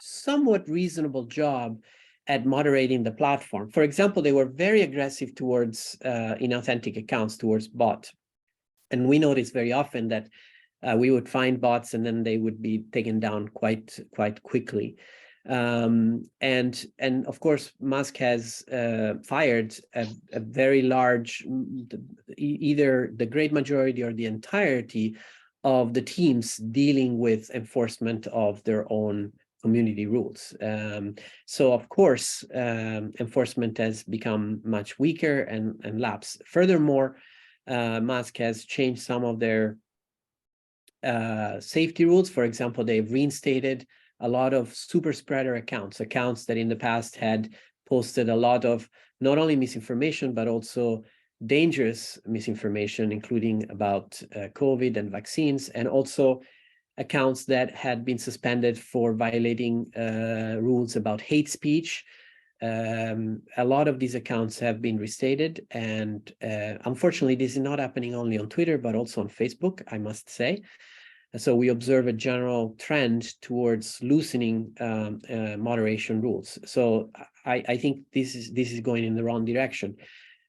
somewhat reasonable job at moderating the platform. For example, they were very aggressive towards inauthentic accounts, towards bots. And we noticed very often that we would find bots and then they would be taken down quite quickly. And of course, Musk has fired a very large, either the great majority or the entirety of the teams dealing with enforcement of their own community rules. So of course, enforcement has become much weaker and lapsed. Furthermore, Musk has changed some of their safety rules. For example, they've reinstated a lot of super spreader accounts that in the past had posted a lot of not only misinformation, but also dangerous misinformation, including about COVID and vaccines, and also accounts that had been suspended for violating rules about hate speech. A lot of these accounts have been restated, and unfortunately, this is not happening only on Twitter, but also on Facebook, I must say. So we observe a general trend towards loosening moderation rules. So I think this is going in the wrong direction.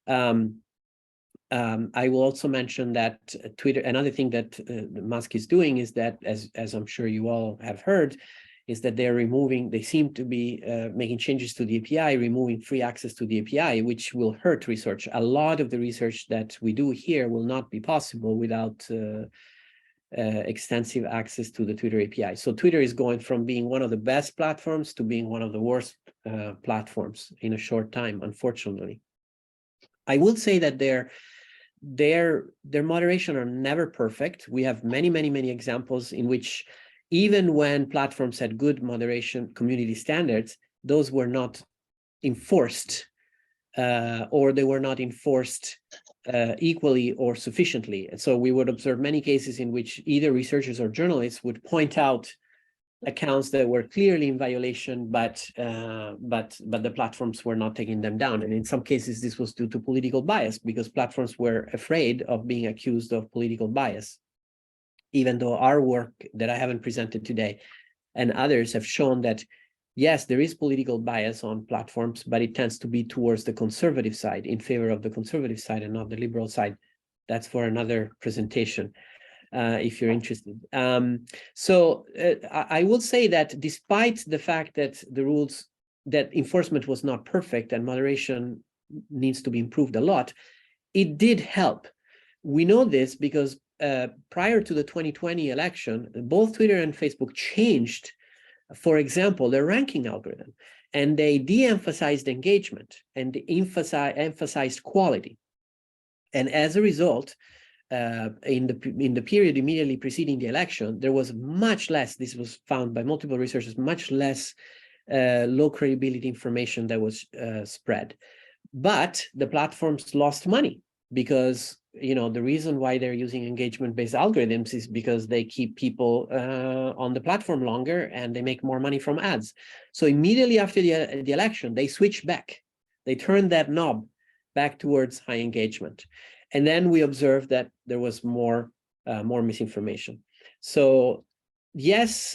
I will also mention that Twitter, another thing that Musk is doing is that, as I'm sure you all have heard, is that they seem to be making changes to the API, removing free access to the API, which will hurt research. A lot of the research that we do here will not be possible without extensive access to the Twitter API. So Twitter is going from being one of the best platforms to being one of the worst platforms in a short time, unfortunately. I will say that their moderation are never perfect. We have many examples in which even when platforms had good moderation community standards, those were not enforced or they were not enforced equally or sufficiently. And so we would observe many cases in which either researchers or journalists would point out accounts that were clearly in violation, but the platforms were not taking them down. And in some cases, this was due to political bias, because platforms were afraid of being accused of political bias, even though our work that I haven't presented today and others have shown that, yes, there is political bias on platforms, but it tends to be towards the conservative side, in favor of the conservative side and not the liberal side. That's for another presentation, if you're interested. So I will say that despite the fact that the rules, that enforcement was not perfect and moderation needs to be improved a lot, it did help. We know this because prior to the 2020 election, both Twitter and Facebook changed, for example, their ranking algorithm, and they de-emphasized engagement and emphasized quality. And as a result, in the period immediately preceding the election, there was much less, this was found by multiple researchers, much less low credibility information that was spread. But the platforms lost money because, you know, the reason why they're using engagement-based algorithms is because they keep people on the platform longer and they make more money from ads. So immediately after the election, they switched back. They turned that knob back towards high engagement. And then we observed that there was more misinformation. So yes,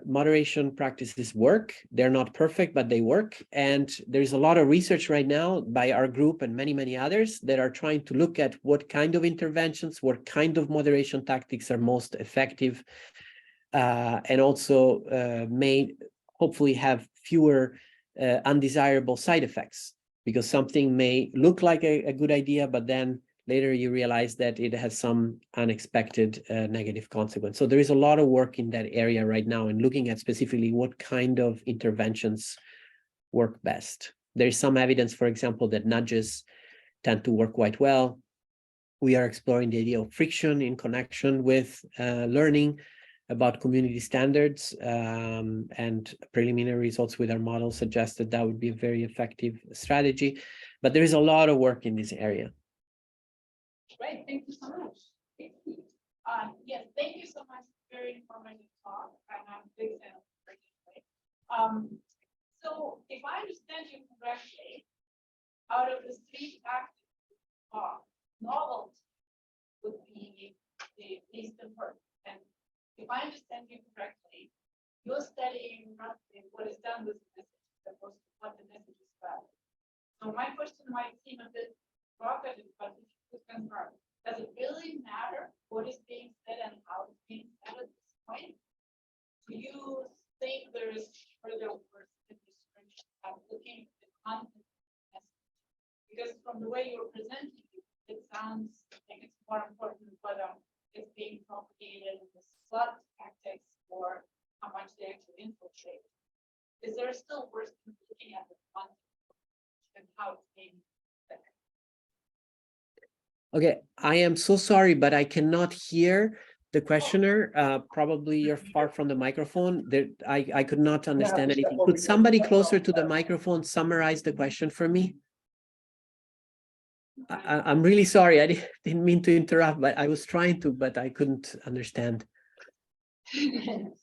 moderation practices work. They're not perfect, but they work. And there's a lot of research right now by our group and many, many others that are trying to look at what kind of interventions, what kind of moderation tactics are most effective, and also may hopefully have fewer undesirable side effects, because something may look like a good idea, but then later you realize that it has some unexpected negative consequence. So there is a lot of work in that area right now and looking at specifically what kind of interventions work best. There is some evidence, for example, that nudges tend to work quite well. We are exploring the idea of friction in connection with learning about community standards, and preliminary results with our model suggest that that would be a very effective strategy. But there is a lot of work in this area. Great, thank you so much. Yes, thank you so much. Very informative talk. I'm a big fan of it. So if I understand you correctly, out of the three factors, novelty would be the least important. And if I understand you correctly, you're studying roughly what is done with the message, as opposed to what the message is about. So my question might seem a bit provocative, but if you could confirm, does it really matter what is being said and how it's being said at this point? Do you think there is further work in research at looking at the content of the message? Because from the way you're presenting it sounds like it's more important whether it's being propagated in the flood tactics or how much they actually infiltrate. Is there still worth looking at the content and how it's being said? Okay, I am so sorry, but I cannot hear the questioner. Probably you're far from the microphone. I could not understand anything. Could somebody closer to the microphone summarize the question for me? I'm really sorry. I didn't mean to interrupt, but I was trying to, but I couldn't understand. Can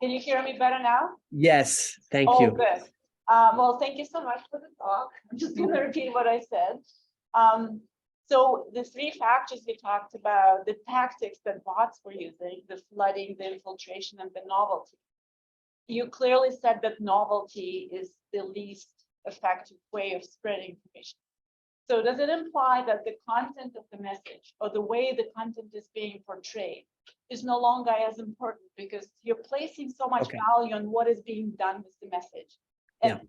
you hear me better now? Yes, thank Oh, you. good. Well, thank you so much for the talk. I'm just going to repeat what I said. So the three factors we talked about, the tactics that bots were using, the flooding, the infiltration, and the novelty. You clearly said that novelty is the least effective way of spreading information. So does it imply that the content of the message or the way the content is being portrayed is no longer as important because you're placing so much value on what is being done with the message? And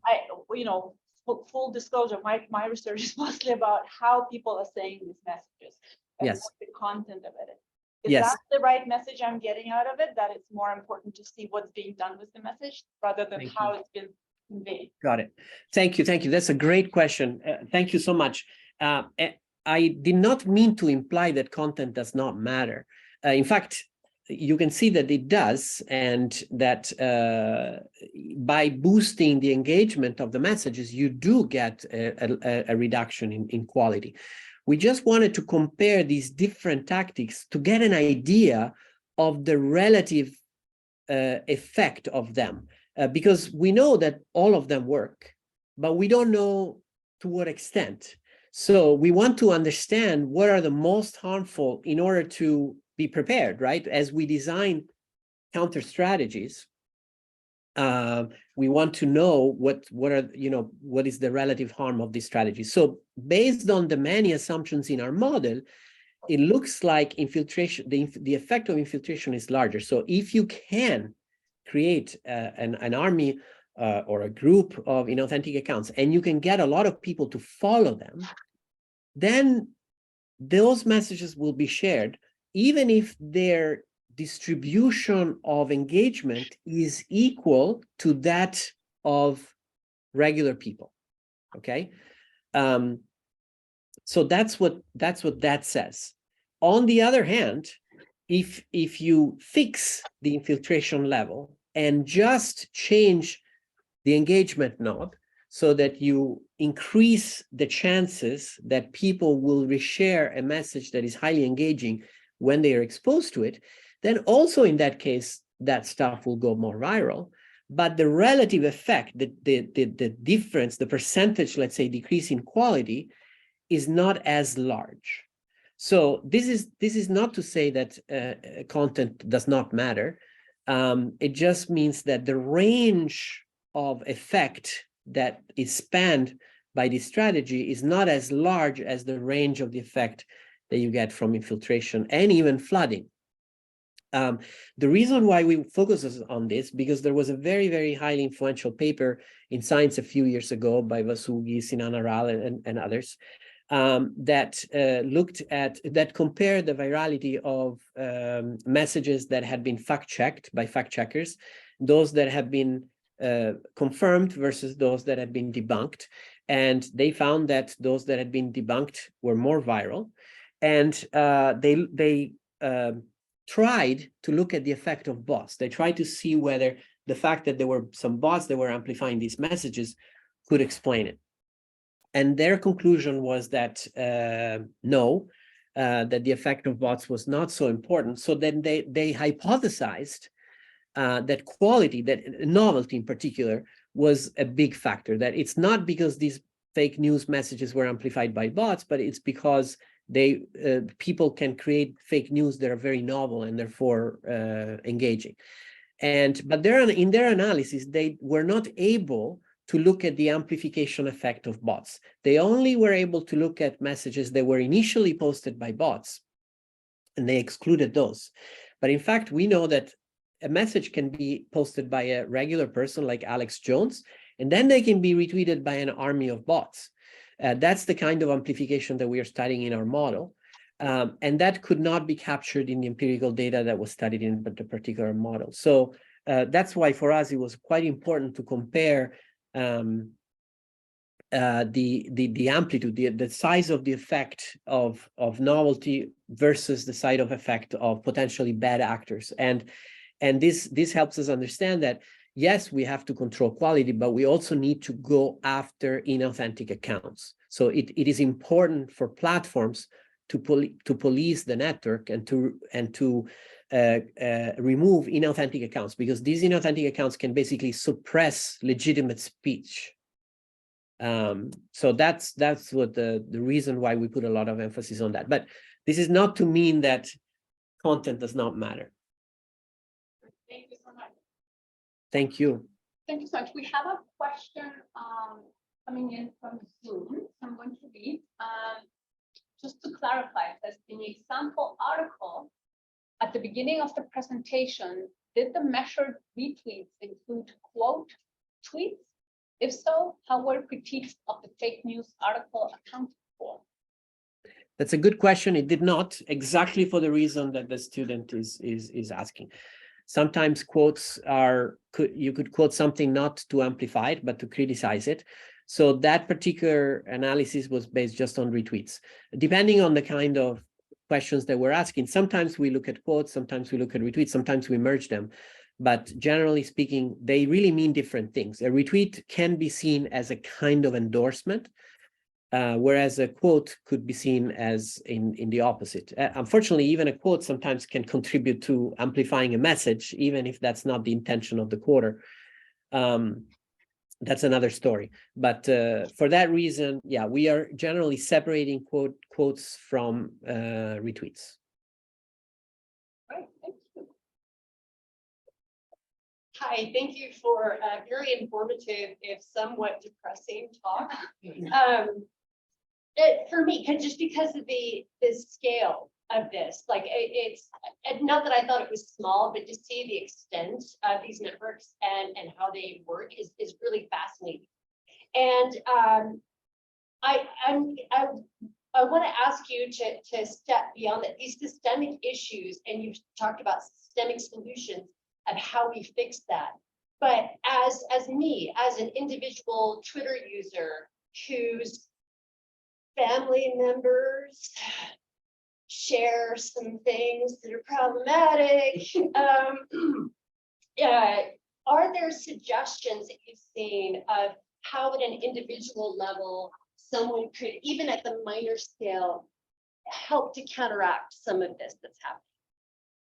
full disclosure, my research is mostly about how people are saying these messages and what the content of it is. Is that the right message I'm getting out of it? That it's more important to see what's being done with the message rather than how it's been conveyed. Got it. Thank you. Thank you. That's a great question. Thank you so much. I did not mean to imply that content does not matter. In fact, you can see that it does, and that by boosting the engagement of the messages, you do get a reduction in quality. We just wanted to compare these different tactics to get an idea of the relative effect of them, because we know that all of them work, but we don't know to what extent. So we want to understand what are the most harmful in order to be prepared, right? As we design counter strategies, we want to know what is the relative harm of these strategies. So based on the many assumptions in our model, it looks like infiltration, the effect of infiltration is larger. So if you can create an army or a group of inauthentic accounts, and you can get a lot of people to follow them, then those messages will be shared, even if their distribution of engagement is equal to that of regular people. Okay, so that's what that says. On the other hand, if you fix the infiltration level and just change the engagement knob so that you increase the chances that people will reshare a message that is highly engaging when they are exposed to it, then also in that case, that stuff will go more viral. But the relative effect, the difference, the percentage, let's say, decrease in quality is not as large. So this is not to say that content does not matter. It just means that the range of effect that is spanned by this strategy is not as large as the range of the effect that you get from infiltration and even flooding. The reason why we focus on this, because there was a very, very highly influential paper in Science a few years ago by Vasugi, Sinan Aral, and others, that compared the virality of messages that had been fact-checked by fact-checkers, those that have been confirmed versus those that had been debunked. And they found that those that had been debunked were more viral. And they tried to look at the effect of bots. They tried to see whether the fact that there were some bots that were amplifying these messages could explain it. And their conclusion was that no, that the effect of bots was not so important. So then they hypothesized that quality, that novelty in particular, was a big factor, that it's not because these fake news messages were amplified by bots, but it's because people can create fake news that are very novel and therefore engaging. But in their analysis, they were not able to look at the amplification effect of bots. They only were able to look at messages that were initially posted by bots, and they excluded those. But in fact, we know that a message can be posted by a regular person like Alex Jones, and then they can be retweeted by an army of bots. That's the kind of amplification that we are studying in our model. And that could not be captured in the empirical data that was studied in the particular model. So that's why for us, it was quite important to compare the amplitude, the size of the effect of novelty versus the side of effect of potentially bad actors. And this helps us understand that, yes, we have to control quality, but we also need to go after inauthentic accounts. So it is important for platforms to police the network and to remove inauthentic accounts, because these inauthentic accounts can basically suppress legitimate speech. So that's what the reason why we put a lot of emphasis on that. But this is not to mean that content does not matter. Thank you so much. Thank you. Thank you so much. We have a question coming in from Zoom. So I'm going to read. Just to clarify, that in the example article, at the beginning of the presentation, did the measured retweets include quote tweets? If so, how were critiques of the fake news article accounted for? That's a good question. It did not, exactly for the reason that the student is asking. Sometimes quotes you could quote something not to amplify it, but to criticize it. So that particular analysis was based just on retweets. Depending on the kind of questions that we're asking, sometimes we look at quotes, sometimes we look at retweets, sometimes we merge them. But generally speaking, they really mean different things. A retweet can be seen as a kind of endorsement, whereas a quote could be seen as in the opposite. Unfortunately, even a quote sometimes can contribute to amplifying a message, even if that's not the intention of the quoter. That's another story. But for that reason, yeah, we are generally separating quotes from retweets. Right, thank you. Hi, thank you for a very informative, if somewhat depressing talk. For me, just because of the scale of this, like it's not that I thought it was small, but to see the extent of these networks and how they work is really fascinating. And I want to ask you to step beyond that. These systemic issues, and you've talked about systemic solutions of how we fix that. But as me, as an individual Twitter user whose family members share some things that are problematic. Are there suggestions that you've seen of how at an individual level, someone could, even at the minor scale, help to counteract some of this that's happening?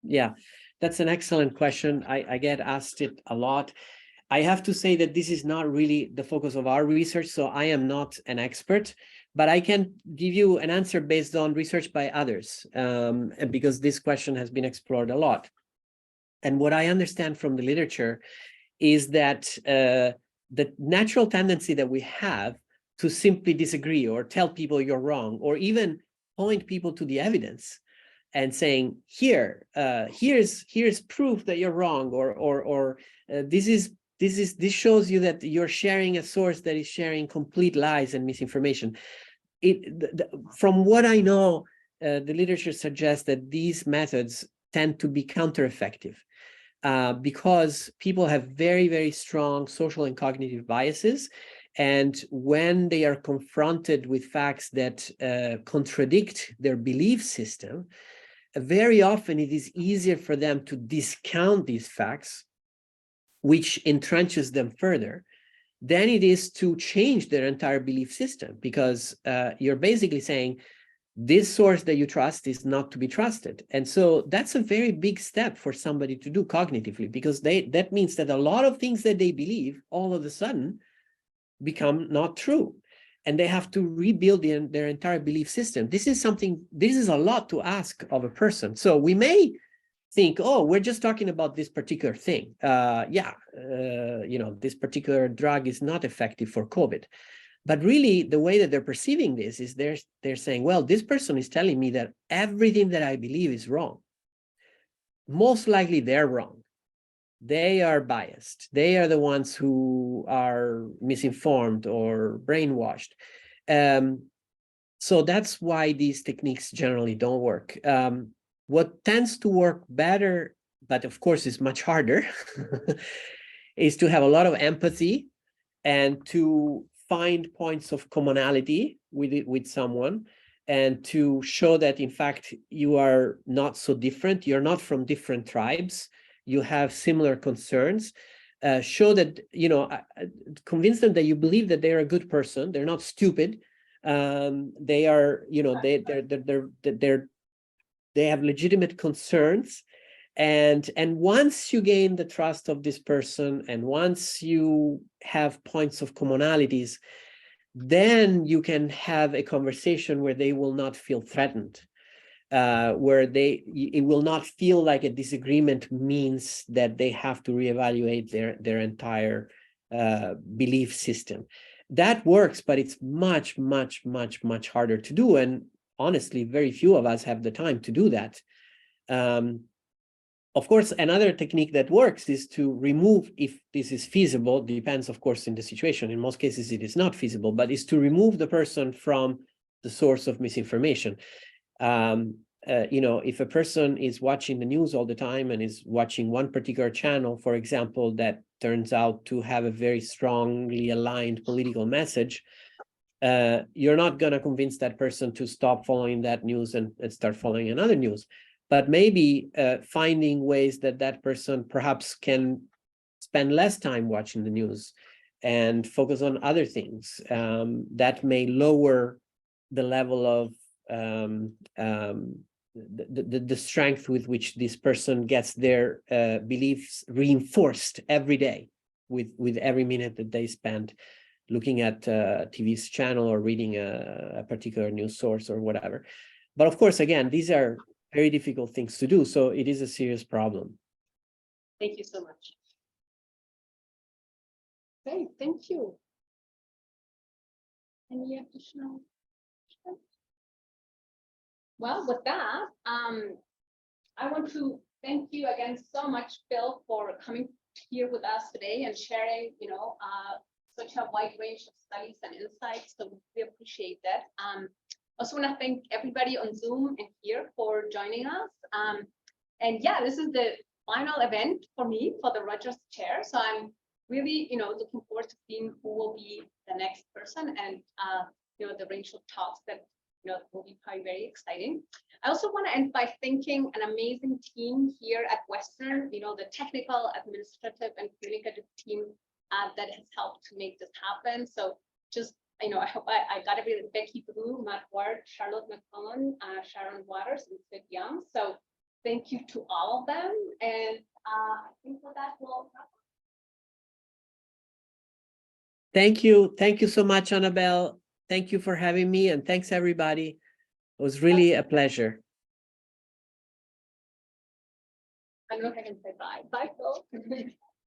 Yeah, that's an excellent question. I get asked it a lot. I have to say that this is not really the focus of our research, so I am not an expert, but I can give you an answer based on research by others, because this question has been explored a lot. And what I understand from the literature is that the natural tendency that we have to simply disagree or tell people you're wrong, or even point people to the evidence and saying, here's proof that you're wrong, or this shows you that you're sharing a source that is sharing complete lies and misinformation. From what I know, the literature suggests that these methods tend to be counter-effective because people have very, very strong social and cognitive biases. And when they are confronted with facts that contradict their belief system, very often it is easier for them to discount these facts, which entrenches them further, than it is to change their entire belief system, because you're basically saying this source that you trust is not to be trusted. And so that's a very big step for somebody to do cognitively, because that means that a lot of things that they believe all of a sudden become not true, and they have to rebuild their entire belief system. This is a lot to ask of a person. So we may think, oh, we're just talking about this particular thing. This particular drug is not effective for COVID. But really, the way that they're perceiving this is they're saying, well, this person is telling me that everything that I believe is wrong. Most likely they're wrong. They are biased. They are the ones who are misinformed or brainwashed. So that's why these techniques generally don't work. What tends to work better, but of course is much harder, is to have a lot of empathy and to find points of commonality with someone, and to show that, in fact, you are not so different. You're not from different tribes. You have similar concerns. Show that, convince them that you believe that they're a good person. They're not stupid. They are, they have legitimate concerns. And once you gain the trust of this person, and once you have points of commonalities, then you can have a conversation where they will not feel threatened, where it will not feel like a disagreement means that they have to reevaluate their entire belief system. That works, but it's much, much, much, much harder to do. And honestly, very few of us have the time to do that. Of course, another technique that works is to remove, if this is feasible, depends, of course, in the situation. In most cases, it is not feasible, but is to remove the person from the source of misinformation. If a person is watching the news all the time and is watching one particular channel, for example, that turns out to have a very strongly aligned political message, you're not going to convince that person to stop following that news and start following another news. But maybe finding ways that that person perhaps can spend less time watching the news and focus on other things that may lower the level of the strength with which this person gets their beliefs reinforced every day with every minute that they spend looking at TV's channel or reading a particular news source or whatever. But of course, again, these are very difficult things to do, so it is a serious problem. Thank you so much. Okay, thank you. Any additional questions? Well, with that, I want to thank you again so much, Phil, for coming here with us today and sharing, such a wide range of studies and insights. So we appreciate that. Also want to thank everybody on Zoom and here for joining us. And yeah, this is the final event for me for the Rogers Chair. So I'm really, looking forward to seeing who will be the next person and, the range of talks that will be probably very exciting. I also want to end by thanking an amazing team here at Western, the technical, administrative, and communicative team that has helped to make this happen. So just, I hope I got everything, Becky Blue, Matt Ward, Charlotte McCollum, Sharon Waters, and Sid Young. So thank you to all of them. And I think with that, we'll wrap up. Thank you. Thank you so much, Annabelle. Thank you for having me, and thanks everybody. It was really a pleasure. I don't know if I can say bye. Bye, Phil.